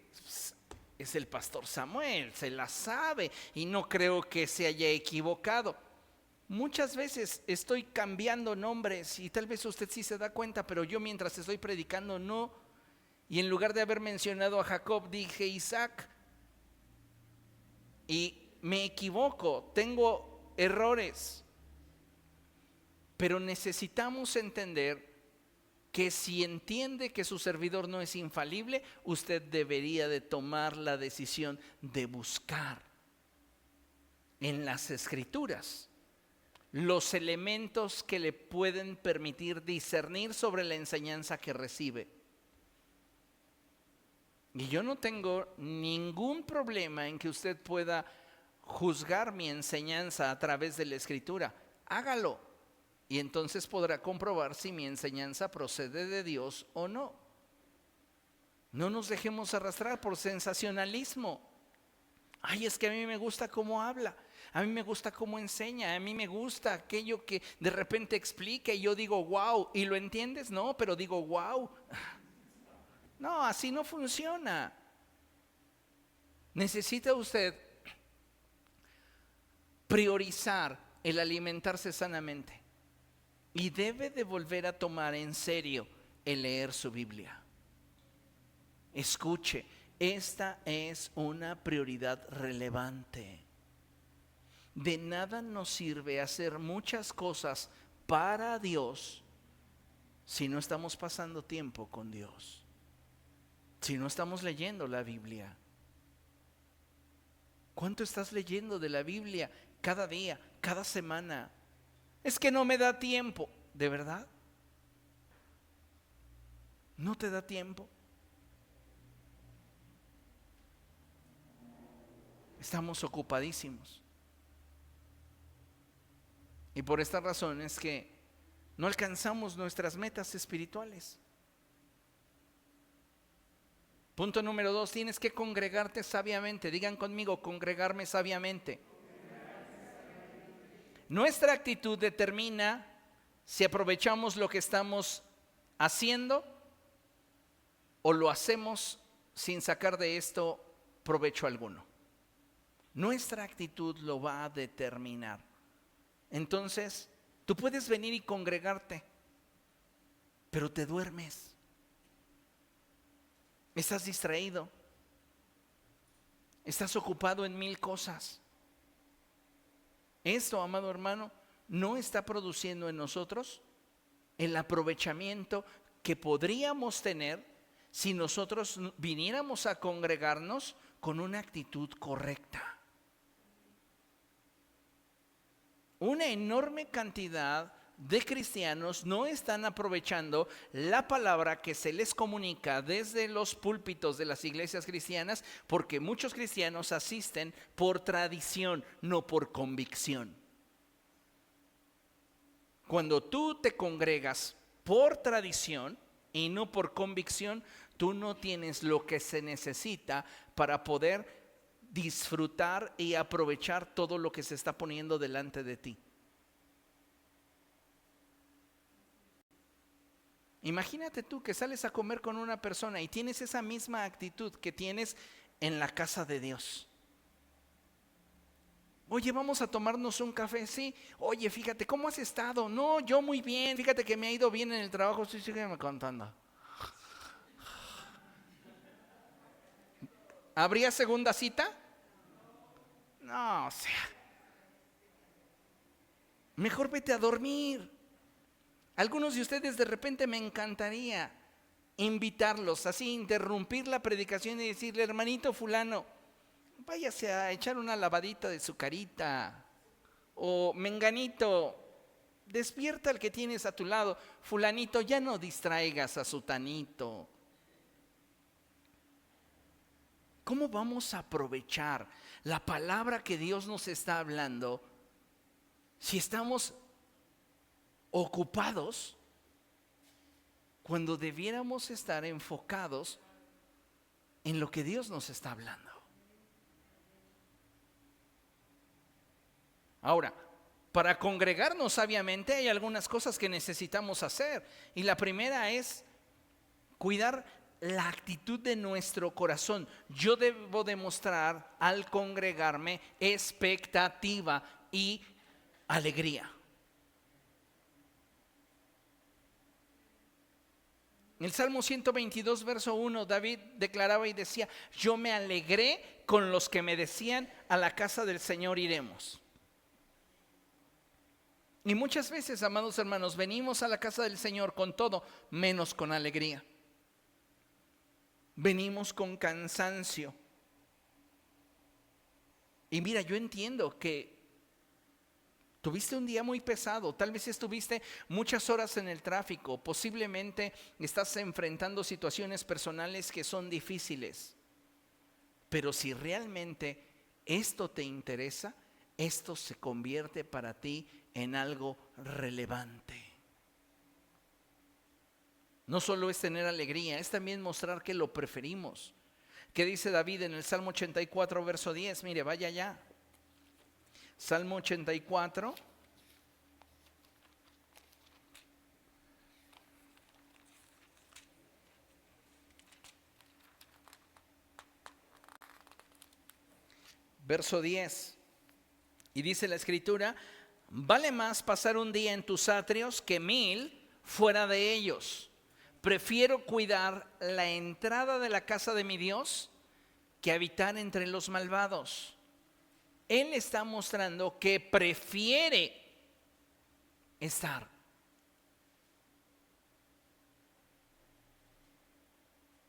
es el pastor Samuel, se la sabe y no creo que se haya equivocado. Muchas veces estoy cambiando nombres y tal vez usted sí se da cuenta, pero yo mientras estoy predicando no. Y en lugar de haber mencionado a Jacob, dije Isaac. Y me equivoco, tengo errores. Pero necesitamos entender que si entiende que su servidor no es infalible, usted debería de tomar la decisión de buscar en las escrituras los elementos que le pueden permitir discernir sobre la enseñanza que recibe. Y yo no tengo ningún problema en que usted pueda juzgar mi enseñanza a través de la escritura. Hágalo. Y entonces podrá comprobar si mi enseñanza procede de Dios o no. No nos dejemos arrastrar por sensacionalismo. Ay, es que a mí me gusta cómo habla. A mí me gusta cómo enseña. A mí me gusta aquello que de repente explica y yo digo, wow. ¿Y lo entiendes? No, pero digo, wow. No, así no funciona. Necesita usted priorizar el alimentarse sanamente y debe de volver a tomar en serio el leer su Biblia. Escuche, esta es una prioridad relevante. De nada nos sirve hacer muchas cosas para Dios si no estamos pasando tiempo con Dios. Si no estamos leyendo la Biblia. ¿Cuánto estás leyendo de la Biblia cada día, cada semana? Es que no me da tiempo. ¿De verdad? ¿No te da tiempo? Estamos ocupadísimos. Y por esta razón es que no alcanzamos nuestras metas espirituales. Punto número 2, tienes que congregarte sabiamente. Digan conmigo, congregarme sabiamente. Nuestra actitud determina si aprovechamos lo que estamos haciendo o lo hacemos sin sacar de esto provecho alguno. Nuestra actitud lo va a determinar. Entonces, tú puedes venir y congregarte, pero te duermes. Estás distraído. Estás ocupado en 1000 cosas. Esto, amado hermano, no está produciendo en nosotros el aprovechamiento que podríamos tener si nosotros viniéramos a congregarnos con una actitud correcta. Una enorme cantidad de cristianos no están aprovechando la palabra que se les comunica desde los púlpitos de las iglesias cristianas, porque muchos cristianos asisten por tradición, no por convicción. Cuando tú te congregas por tradición y no por convicción, tú no tienes lo que se necesita para poder disfrutar y aprovechar todo lo que se está poniendo delante de ti. Imagínate tú que sales a comer con una persona y tienes esa misma actitud que tienes en la casa de Dios. Oye, vamos a tomarnos un café, sí. Oye, fíjate, ¿cómo has estado? No, yo muy bien. Fíjate que me ha ido bien en el trabajo. Sí, sígueme contando. ¿Habría segunda cita? No, o sea. Mejor vete a dormir. Algunos de ustedes de repente me encantaría invitarlos, así interrumpir la predicación y decirle, hermanito fulano, váyase a echar una lavadita de su carita. O menganito, despierta al que tienes a tu lado. Fulanito, ya no distraigas a sutanito. ¿Cómo vamos a aprovechar la palabra que Dios nos está hablando si estamos ocupados cuando debiéramos estar enfocados en lo que Dios nos está hablando? Ahora, para congregarnos sabiamente hay algunas cosas que necesitamos hacer, y la primera es cuidar la actitud de nuestro corazón. Yo debo demostrar al congregarme expectativa y alegría. En el Salmo 122, verso 1, David declaraba y decía, yo me alegré con los que me decían, a la casa del Señor iremos. Y muchas veces, amados hermanos, venimos a la casa del Señor con todo, menos con alegría. Venimos con cansancio. Y mira, yo entiendo que tuviste un día muy pesado, tal vez estuviste muchas horas en el tráfico, posiblemente estás enfrentando situaciones personales que son difíciles. Pero si realmente esto te interesa, esto se convierte para ti en algo relevante. No solo es tener alegría, es también mostrar que lo preferimos. ¿Qué dice David en el Salmo 84, verso 10? Mire, vaya allá. Salmo 84. Verso 10. Y dice la escritura, vale más pasar un día en tus atrios que 1000 fuera de ellos. Prefiero cuidar la entrada de la casa de mi Dios que habitar entre los malvados. Él está mostrando que prefiere estar.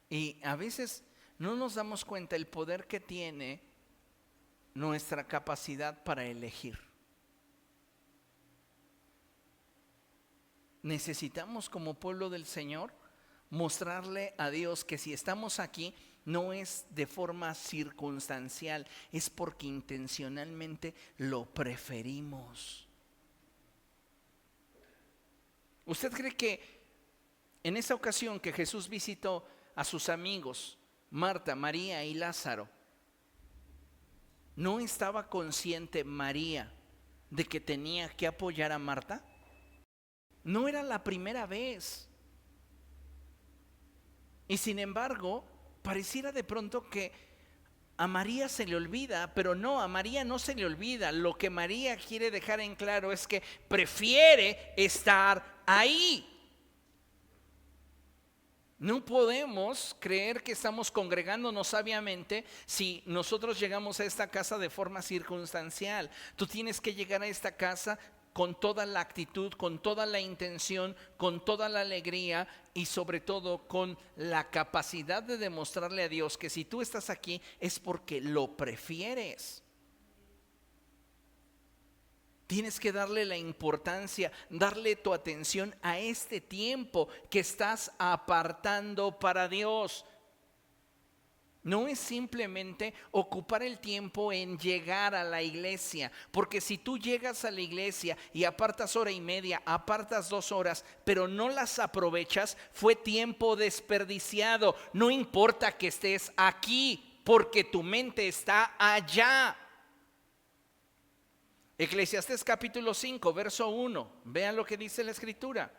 Y a veces no nos damos cuenta el poder que tiene nuestra capacidad para elegir. Necesitamos como pueblo del Señor mostrarle a Dios que si estamos aquí no es de forma circunstancial, es porque intencionalmente lo preferimos. ¿Usted cree que en esa ocasión que Jesús visitó a sus amigos, Marta, María y Lázaro, no estaba consciente María de que tenía que apoyar a Marta? No era la primera vez. Y sin embargo, pareciera de pronto que a María se le olvida, pero no, a María no se le olvida. Lo que María quiere dejar en claro es que prefiere estar ahí. No podemos creer que estamos congregándonos sabiamente si nosotros llegamos a esta casa de forma circunstancial. Tú tienes que llegar a esta casa con toda la actitud, con toda la intención, con toda la alegría y sobre todo con la capacidad de demostrarle a Dios que si tú estás aquí es porque lo prefieres. Tienes que darle la importancia, darle tu atención a este tiempo que estás apartando para Dios. No es simplemente ocupar el tiempo en llegar a la iglesia, porque si tú llegas a la iglesia y apartas hora y media, apartas 2 horas, pero no las aprovechas, fue tiempo desperdiciado. No importa que estés aquí, porque tu mente está allá. Eclesiastés capítulo 5, verso 1. Vean lo que dice la escritura.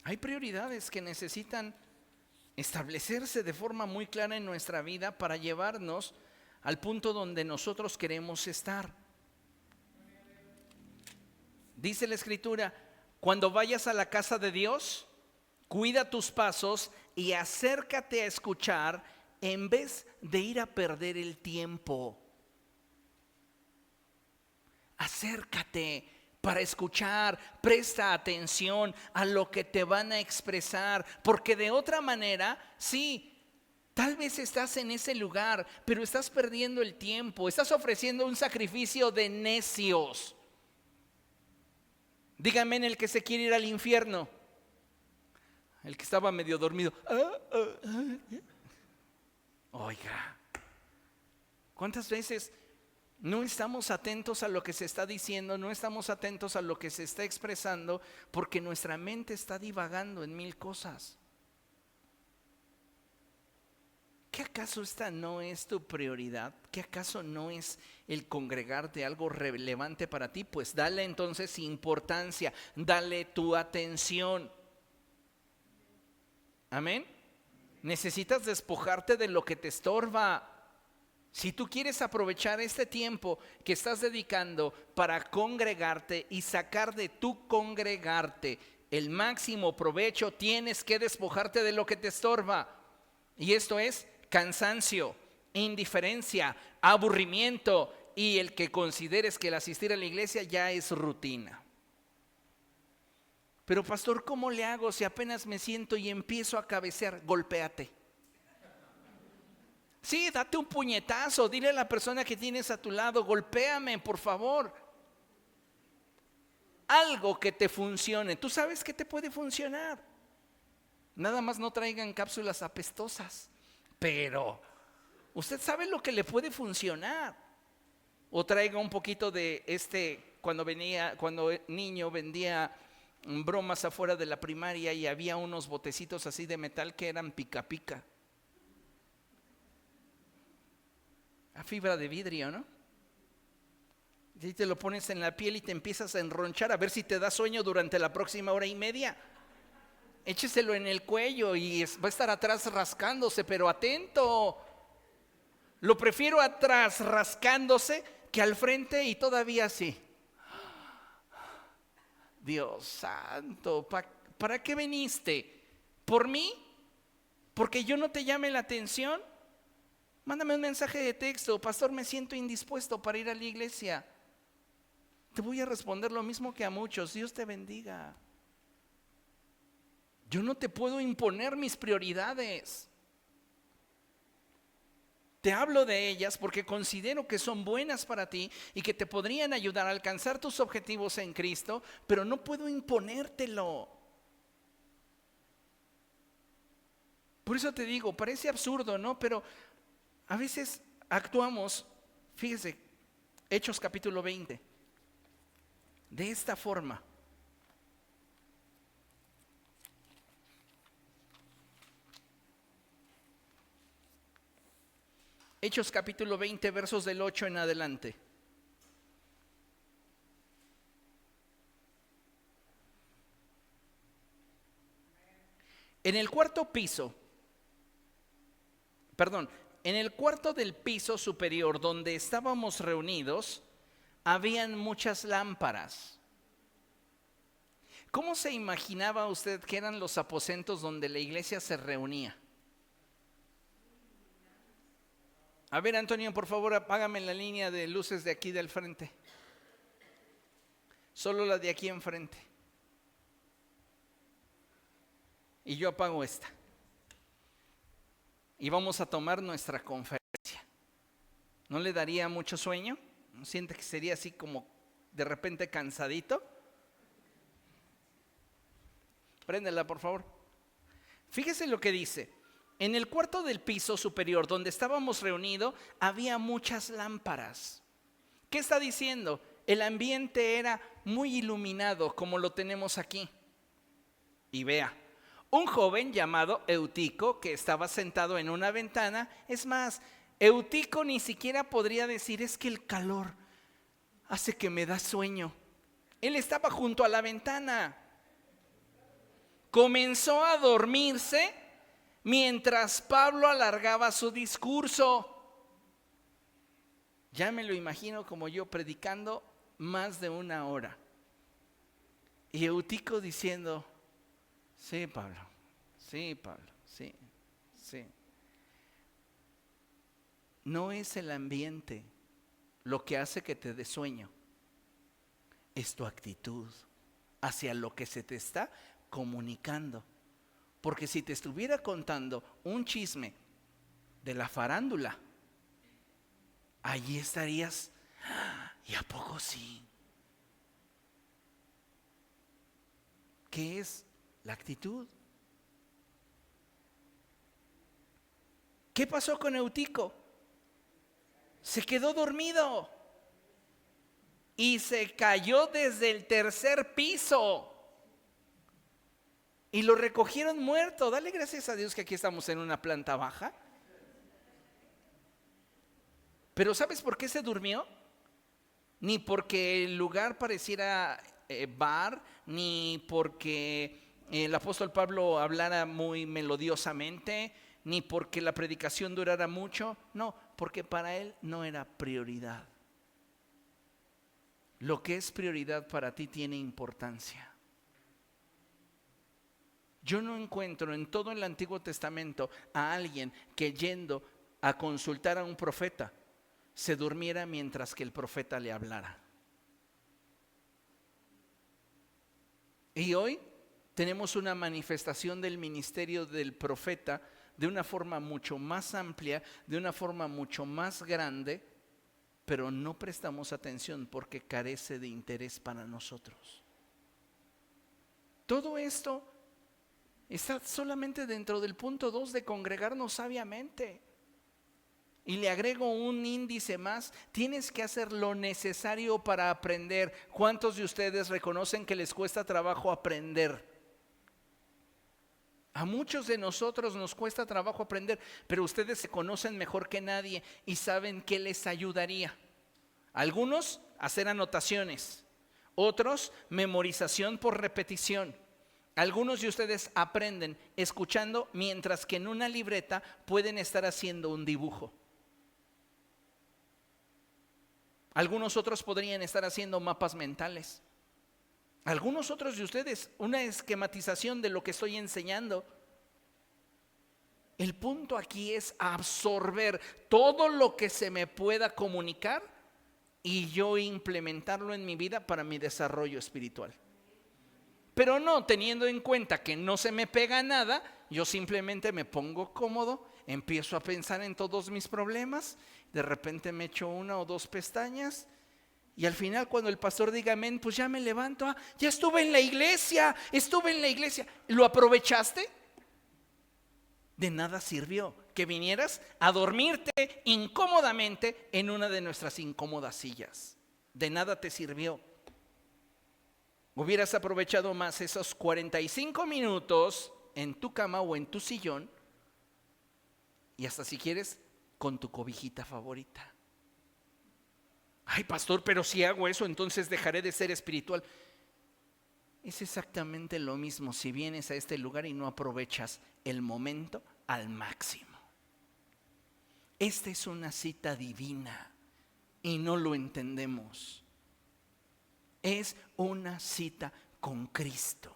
Hay prioridades que necesitan establecerse de forma muy clara en nuestra vida para llevarnos al punto donde nosotros queremos estar. Dice la escritura, cuando vayas a la casa de Dios, cuida tus pasos y acércate a escuchar en vez de ir a perder el tiempo. Acércate para escuchar, presta atención a lo que te van a expresar, porque de otra manera, sí, tal vez estás en ese lugar, pero estás perdiendo el tiempo, estás ofreciendo un sacrificio de necios. Dígame en el que se quiere ir al infierno. El que estaba medio dormido. Oiga, ¿cuántas veces no estamos atentos a lo que se está diciendo? No estamos atentos a lo que se está expresando porque nuestra mente está divagando en 1000 cosas. ¿Qué acaso esta no es tu prioridad? ¿Qué acaso no es el congregarte algo relevante para ti? Pues dale entonces importancia, dale tu atención. Amén. Necesitas despojarte de lo que te estorba. Si tú quieres aprovechar este tiempo que estás dedicando para congregarte y sacar de tu congregarte el máximo provecho, tienes que despojarte de lo que te estorba. Y esto es cansancio, indiferencia, aburrimiento y el que consideres que el asistir a la iglesia ya es rutina. Pero pastor, ¿cómo le hago si apenas me siento y empiezo a cabecear? Golpéate. Sí, date un puñetazo, dile a la persona que tienes a tu lado, golpéame, por favor. Algo que te funcione. Tú sabes que te puede funcionar. Nada más no traigan cápsulas apestosas, pero usted sabe lo que le puede funcionar. O traiga un poquito de cuando niño vendía bromas afuera de la primaria y había unos botecitos así de metal que eran pica pica. A fibra de vidrio, ¿no? Y te lo pones en la piel y te empiezas a enronchar a ver si te da sueño durante la próxima hora y media. Écheselo en el cuello y va a estar atrás rascándose, pero atento. Lo prefiero atrás rascándose que al frente y todavía así. Dios santo, ¿para qué viniste? ¿Por mí? ¿Porque yo no te llame la atención? Mándame un mensaje de texto, pastor, me siento indispuesto para ir a la iglesia. Te voy a responder lo mismo que a muchos, Dios te bendiga. Yo no te puedo imponer mis prioridades. Te hablo de ellas porque considero que son buenas para ti y que te podrían ayudar a alcanzar tus objetivos en Cristo, pero no puedo imponértelo. Por eso te digo, parece absurdo, ¿no? Pero a veces actuamos, fíjese, Hechos capítulo 20, de esta forma. Hechos capítulo 20, versos del 8 en adelante. En el cuarto piso, perdón, en el cuarto del piso superior donde estábamos reunidos, habían muchas lámparas. ¿Cómo se imaginaba usted que eran los aposentos donde la iglesia se reunía? A ver, Antonio, por favor, apágame la línea de luces de aquí del frente. Solo la de aquí enfrente. Y yo apago esta. Y vamos a tomar nuestra conferencia. ¿No le daría mucho sueño? ¿No siente que sería así como de repente cansadito? Préndela, por favor. Fíjese lo que dice. En el cuarto del piso superior donde estábamos reunidos había muchas lámparas. ¿Qué está diciendo? El ambiente era muy iluminado como lo tenemos aquí. Y vea, un joven llamado Eutico que estaba sentado en una ventana. Es más, Eutico ni siquiera podría decir: es que el calor hace que me da sueño. Él estaba junto a la ventana. Comenzó a dormirse mientras Pablo alargaba su discurso. Ya me lo imagino como yo predicando más de 1 hora. Y Eutico diciendo: sí, Pablo, sí, sí. No es el ambiente lo que hace que te dé sueño, es tu actitud hacia lo que se te está comunicando. Porque si te estuviera contando un chisme de la farándula, allí estarías: ¿y a poco sí? ¿Qué es la actitud? ¿Qué pasó con Eutico? Se quedó dormido y se cayó desde el 3er piso y lo recogieron muerto. Dale gracias a Dios que aquí estamos en una planta baja. Pero ¿sabes por qué se durmió? Ni porque el lugar pareciera bar, ni porque el apóstol Pablo hablara muy melodiosamente, ni porque la predicación durara mucho. No, porque para él no era prioridad. Lo que es prioridad para ti tiene importancia. Yo no encuentro en todo el Antiguo Testamento a alguien que, yendo a consultar a un profeta, se durmiera mientras que el profeta le hablara. Y hoy tenemos una manifestación del ministerio del profeta de una forma mucho más amplia, de una forma mucho más grande, pero no prestamos atención porque carece de interés para nosotros. Todo esto está solamente dentro del punto 2 de congregarnos sabiamente. Y le agrego un índice más: tienes que hacer lo necesario para aprender. ¿Cuántos de ustedes reconocen que les cuesta trabajo aprender? A muchos de nosotros nos cuesta trabajo aprender, pero ustedes se conocen mejor que nadie y saben qué les ayudaría. Algunos, hacer anotaciones. Otros, memorización por repetición. Algunos de ustedes aprenden escuchando, mientras que en una libreta pueden estar haciendo un dibujo. Algunos otros podrían estar haciendo mapas mentales. Algunos otros de ustedes, una esquematización de lo que estoy enseñando. El punto aquí es absorber todo lo que se me pueda comunicar y yo implementarlo en mi vida para mi desarrollo espiritual. Pero no teniendo en cuenta que no se me pega nada, yo simplemente me pongo cómodo, empiezo a pensar en todos mis problemas, de repente me echo 1 o 2 pestañas y al final, cuando el pastor diga amén, pues ya me levanto. Ya estuve en la iglesia. ¿Lo aprovechaste? De nada sirvió que vinieras a dormirte incómodamente en una de nuestras incómodas sillas. De nada te sirvió. Hubieras aprovechado más esos 45 minutos en tu cama o en tu sillón, y hasta si quieres con tu cobijita favorita. Ay, pastor, pero si hago eso, entonces dejaré de ser espiritual. es exactamente lo mismo si vienes a este lugar y no aprovechas el momento al máximo. Esta es una cita divina y no lo entendemos. Es una cita con Cristo.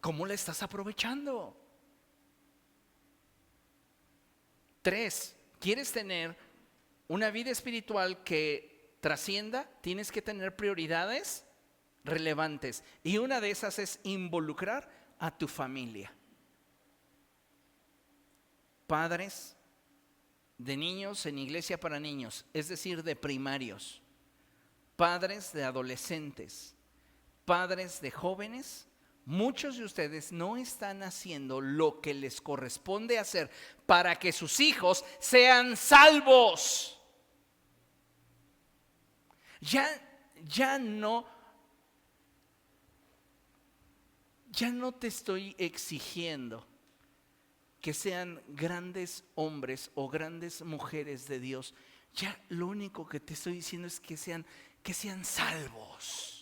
¿Cómo la estás aprovechando? 3, ¿quieres tener una vida espiritual que trascienda? Tienes que tener prioridades relevantes. Y una de esas es involucrar a tu familia. Padres de niños en iglesia para niños, es decir, de primarios. Padres de adolescentes. Padres de jóvenes. Muchos de ustedes no están haciendo lo que les corresponde hacer para que sus hijos sean salvos. Ya no te estoy exigiendo que sean grandes hombres o grandes mujeres de Dios. Ya lo único que te estoy diciendo es que sean salvos.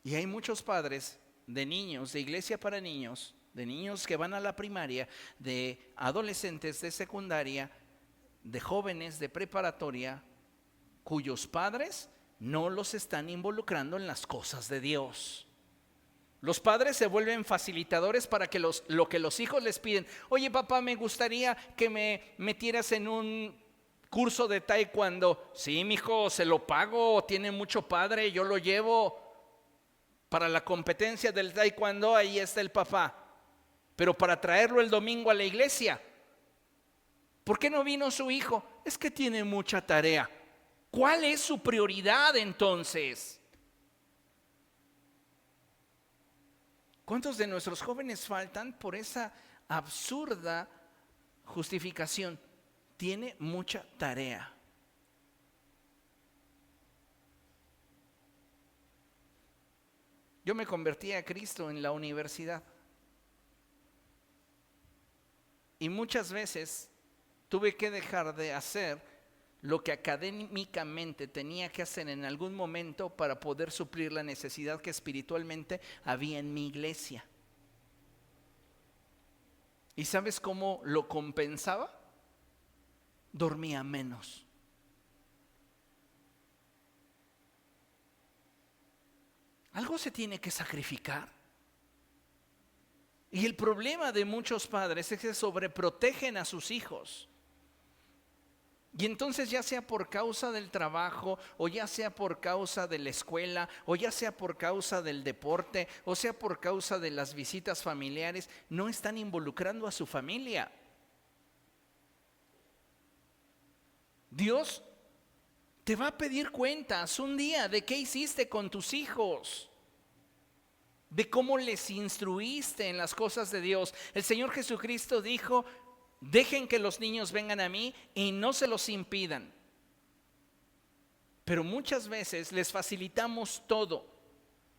Y hay muchos padres de niños, de iglesia para niños, de niños que van a la primaria, de adolescentes de secundaria, de jóvenes de preparatoria, cuyos padres no los están involucrando en las cosas de Dios. Los padres se vuelven facilitadores para que lo que los hijos les piden. Oye, papá, me gustaría que me metieras en un curso de taekwondo. Sí, mijo, se lo pago, tiene mucho padre, yo lo llevo. Para la competencia del taekwondo, ahí está el papá. Pero para traerlo el domingo a la iglesia, ¿por qué no vino su hijo? Es que tiene mucha tarea. ¿Cuál es su prioridad entonces? ¿Cuántos de nuestros jóvenes faltan por esa absurda justificación? Tiene mucha tarea. Yo me convertí a Cristo en la universidad. Y muchas veces tuve que dejar de hacer lo que académicamente tenía que hacer en algún momento para poder suplir la necesidad que espiritualmente había en mi iglesia. ¿Y sabes cómo lo compensaba? Dormía menos. Algo se tiene que sacrificar. Y el problema de muchos padres es que sobreprotegen a sus hijos. Y entonces, ya sea por causa del trabajo, o ya sea por causa de la escuela, o ya sea por causa del deporte, o sea por causa de las visitas familiares, no están involucrando a su familia. Dios te va a pedir cuentas un día de qué hiciste con tus hijos, de cómo les instruiste en las cosas de Dios. El Señor Jesucristo dijo: dejen que los niños vengan a mí y no se los impidan. Pero muchas veces les facilitamos todo,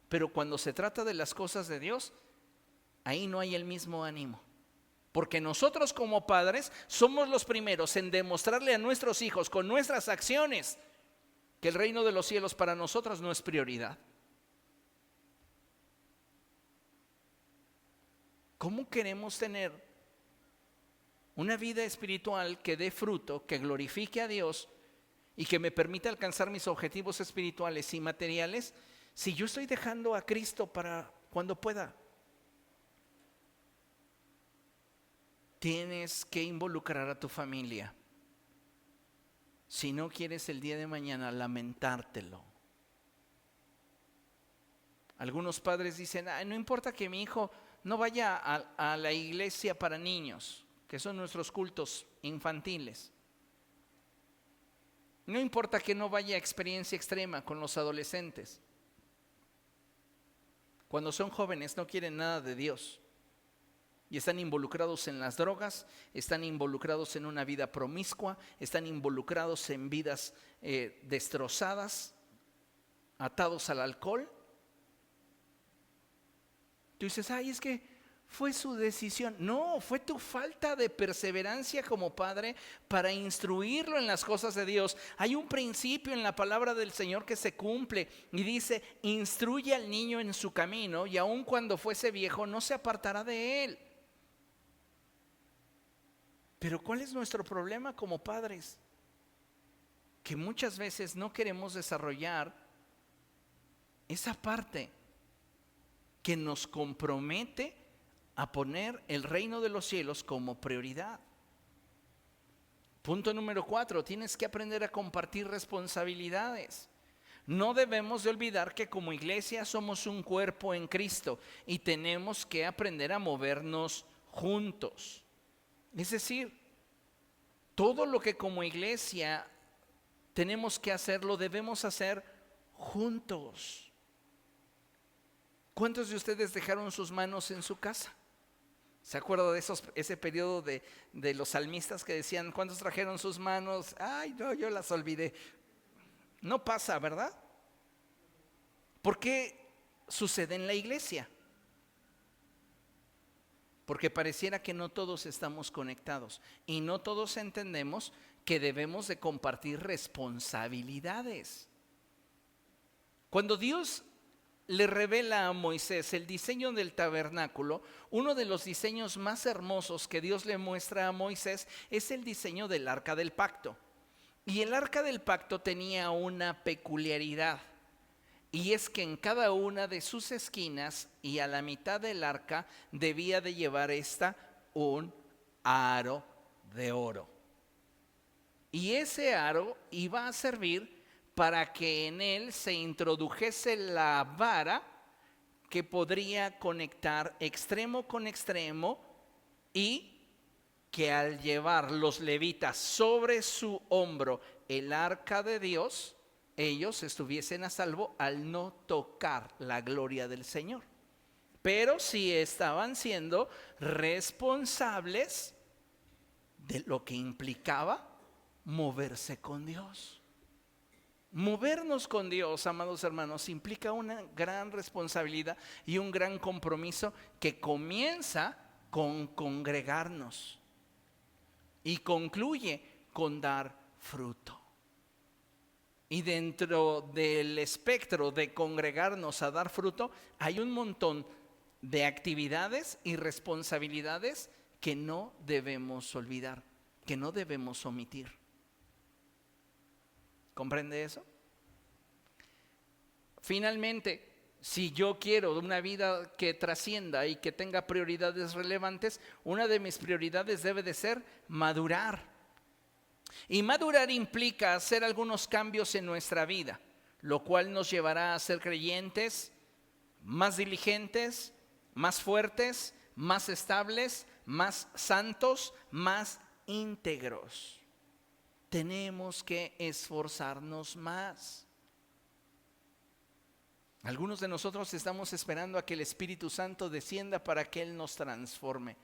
pero cuando se trata de las cosas de Dios, ahí no hay el mismo ánimo. Porque nosotros como padres somos los primeros en demostrarle a nuestros hijos con nuestras acciones que el reino de los cielos para nosotros no es prioridad. ¿Cómo queremos tener una vida espiritual que dé fruto, que glorifique a Dios y que me permita alcanzar mis objetivos espirituales y materiales, si yo estoy dejando a Cristo para cuando pueda? Tienes que involucrar a tu familia. Si no quieres el día de mañana lamentártelo. Algunos padres dicen: no importa que mi hijo no vaya a la iglesia para niños, que son nuestros cultos infantiles. No importa que no vaya a experiencia extrema con los adolescentes. Cuando son jóvenes no quieren nada de Dios. Y están involucrados en las drogas, están involucrados en una vida promiscua, están involucrados en vidas destrozadas, atados al alcohol. Tú dices: es que fue su decisión. No, fue tu falta de perseverancia como padre para instruirlo en las cosas de Dios. Hay un principio en la palabra del Señor que se cumple y dice: instruye al niño en su camino y aun cuando fuese viejo no se apartará de él. Pero ¿cuál es nuestro problema como padres? Que muchas veces no queremos desarrollar esa parte que nos compromete a poner el reino de los cielos como prioridad. Punto número 4, tienes que aprender a compartir responsabilidades. No debemos de olvidar que como iglesia somos un cuerpo en Cristo y tenemos que aprender a movernos juntos. Es decir, todo lo que como iglesia tenemos que hacer, lo debemos hacer juntos. ¿Cuántos de ustedes dejaron sus manos en su casa? ¿Se acuerda de ese periodo de los salmistas que decían: ¿cuántos trajeron sus manos? Ay, no, yo las olvidé. No pasa, ¿verdad? ¿Por qué sucede en la iglesia? Porque pareciera que no todos estamos conectados y no todos entendemos que debemos de compartir responsabilidades. Cuando Dios le revela a Moisés el diseño del tabernáculo, uno de los diseños más hermosos que Dios le muestra a Moisés es el diseño del arca del pacto. Y el arca del pacto tenía una peculiaridad, y es que en cada una de sus esquinas y a la mitad del arca debía de llevar un aro de oro. Y ese aro iba a servir para que en él se introdujese la vara que podría conectar extremo con extremo, y que al llevar los levitas sobre su hombro el arca de Dios, ellos estuviesen a salvo al no tocar la gloria del Señor. Pero sí estaban siendo responsables de lo que implicaba moverse con Dios. Movernos con Dios, amados hermanos, implica una gran responsabilidad y un gran compromiso que comienza con congregarnos y concluye con dar fruto. Y dentro del espectro de congregarnos a dar fruto, hay un montón de actividades y responsabilidades que no debemos olvidar, que no debemos omitir. ¿Comprende eso? Finalmente, si yo quiero una vida que trascienda y que tenga prioridades relevantes, una de mis prioridades debe de ser madurar. Y madurar implica hacer algunos cambios en nuestra vida, lo cual nos llevará a ser creyentes más diligentes, más fuertes, más estables, más santos, más íntegros. Tenemos que esforzarnos más. Algunos de nosotros estamos esperando a que el Espíritu Santo descienda para que Él nos transforme,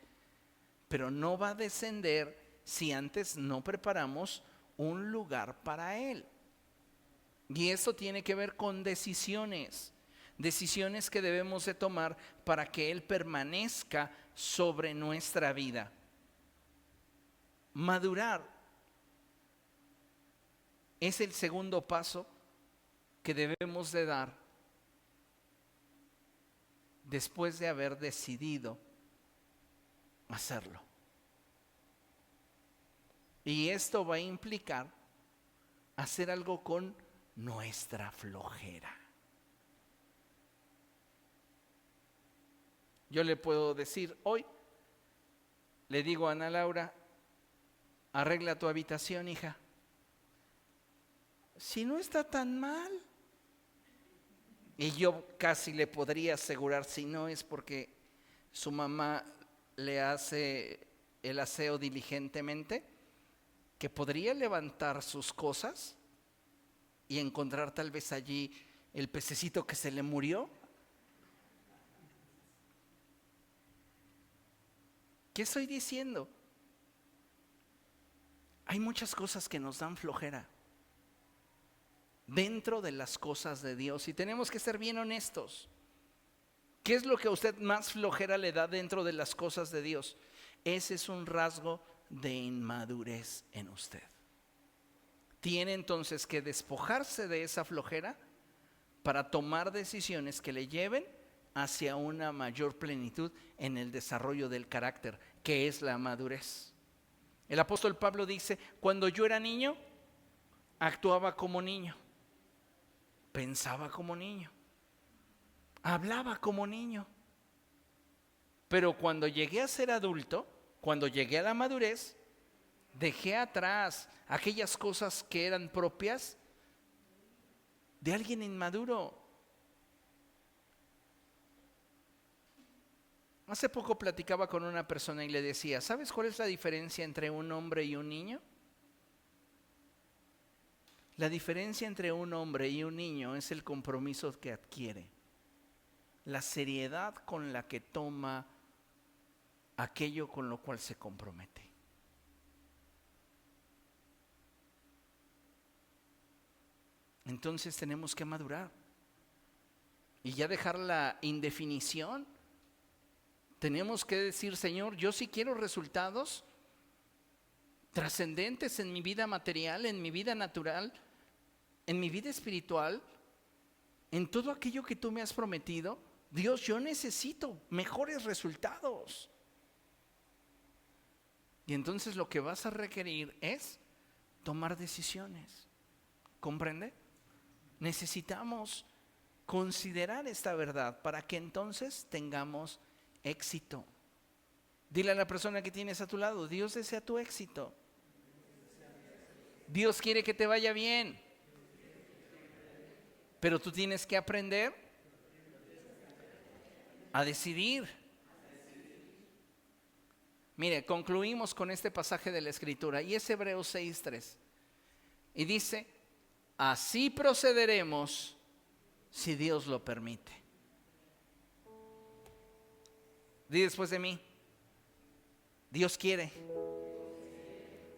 pero no va a descender si antes no preparamos un lugar para Él. Y eso tiene que ver con decisiones que debemos de tomar para que Él permanezca sobre nuestra vida. Madurar es el segundo paso que debemos de dar después de haber decidido hacerlo. Y esto va a implicar hacer algo con nuestra flojera. Yo le puedo decir hoy, le digo a Ana Laura: arregla tu habitación, hija. Si no está tan mal. Y yo casi le podría asegurar, si no es porque su mamá le hace el aseo diligentemente, que podría levantar sus cosas y encontrar tal vez allí el pececito que se le murió. ¿Qué estoy diciendo? Hay muchas cosas que nos dan flojera dentro de las cosas de Dios y tenemos que ser bien honestos. ¿Qué es lo que a usted más flojera le da dentro de las cosas de Dios? Ese es un rasgo de inmadurez en usted. Tiene entonces que despojarse de esa flojera para tomar decisiones que le lleven hacia una mayor plenitud en el desarrollo del carácter, que es la madurez. El apóstol Pablo dice: cuando yo era niño, actuaba como niño, pensaba como niño, hablaba como niño. Pero cuando llegué a ser adulto, cuando llegué a la madurez, dejé atrás aquellas cosas que eran propias de alguien inmaduro. Hace poco platicaba con una persona y le decía: ¿sabes cuál es la diferencia entre un hombre y un niño? La diferencia entre un hombre y un niño es el compromiso que adquiere, la seriedad con la que toma aquello con lo cual se compromete. Entonces tenemos que madurar y ya dejar la indefinición. Tenemos que decir: Señor, yo sí quiero resultados trascendentes en mi vida material, en mi vida natural, en mi vida espiritual, en todo aquello que tú me has prometido. Dios, yo necesito mejores resultados. Y entonces lo que vas a requerir es tomar decisiones. ¿Comprende? Necesitamos considerar esta verdad para que entonces tengamos éxito. Dile a la persona que tienes a tu lado: Dios desea tu éxito. Dios quiere que te vaya bien. Pero tú tienes que aprender a decidir. Mire, concluimos con este pasaje de la Escritura y es Hebreos 6:3. Y dice: así procederemos si Dios lo permite. Di después de mí: Dios quiere.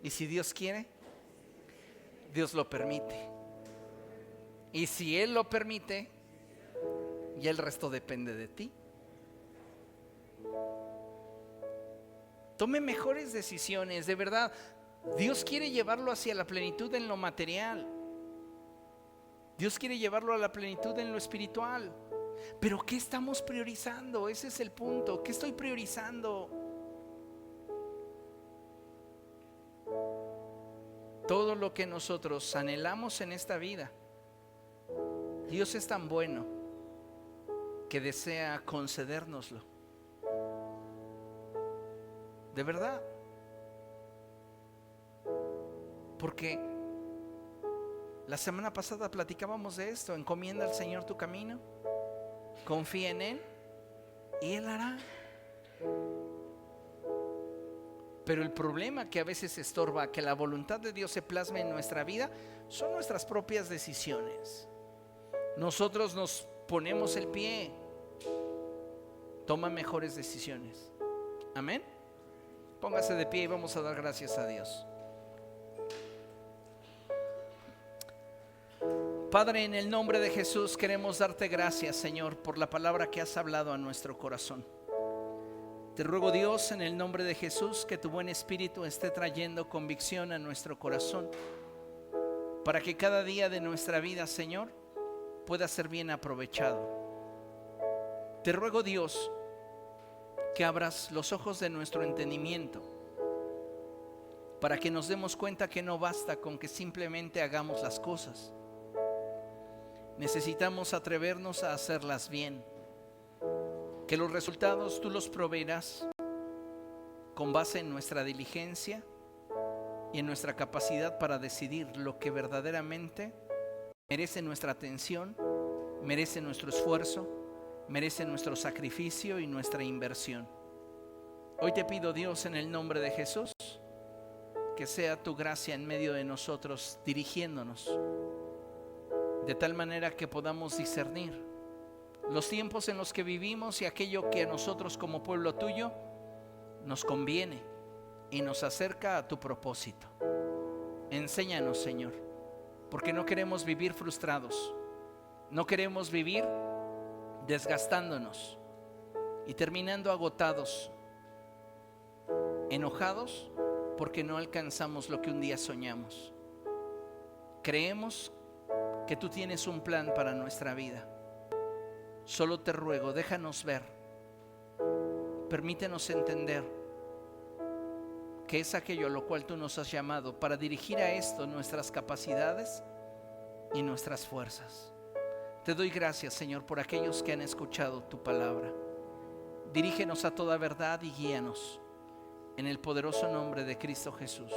Y si Dios quiere, Dios lo permite. Y si Él lo permite, ya el resto depende de ti. Tome mejores decisiones, de verdad. Dios quiere llevarlo hacia la plenitud en lo material. Dios quiere llevarlo a la plenitud en lo espiritual. Pero ¿qué estamos priorizando? Ese es el punto. ¿Qué estoy priorizando? Todo lo que nosotros anhelamos en esta vida, Dios es tan bueno que desea concedérnoslo. De verdad. Porque la semana pasada platicábamos de esto: encomienda al Señor tu camino, confía en Él y Él hará. Pero el problema que a veces estorba que la voluntad de Dios se plasme en nuestra vida son nuestras propias decisiones. Nosotros nos ponemos el pie. Toma mejores decisiones. Amén. Póngase de pie y vamos a dar gracias a Dios. Padre, en el nombre de Jesús queremos darte gracias, Señor, por la palabra que has hablado a nuestro corazón. Te ruego, Dios, en el nombre de Jesús, que tu buen espíritu esté trayendo convicción a nuestro corazón, para que cada día de nuestra vida, Señor, pueda ser bien aprovechado. Te ruego, Dios, que abras los ojos de nuestro entendimiento, para que nos demos cuenta que no basta con que simplemente hagamos las cosas. Necesitamos atrevernos a hacerlas bien. Que los resultados tú los proveerás con base en nuestra diligencia y en nuestra capacidad para decidir lo que verdaderamente merece nuestra atención, merece nuestro esfuerzo, merece nuestro sacrificio y nuestra inversión. Hoy te pido, Dios, en el nombre de Jesús, que sea tu gracia en medio de nosotros, dirigiéndonos de tal manera que podamos discernir los tiempos en los que vivimos y aquello que a nosotros como pueblo tuyo nos conviene y nos acerca a tu propósito. Enséñanos, Señor, porque no queremos vivir frustrados, no queremos vivir desgastándonos, y terminando agotados, enojados porque no alcanzamos lo que un día soñamos. Creemos que tú tienes un plan para nuestra vida. Solo te ruego, déjanos ver, permítenos entender que es aquello a lo cual tú nos has llamado para dirigir a esto nuestras capacidades y nuestras fuerzas. Te doy gracias, Señor, por aquellos que han escuchado tu palabra. Dirígenos a toda verdad y guíanos en el poderoso nombre de Cristo Jesús.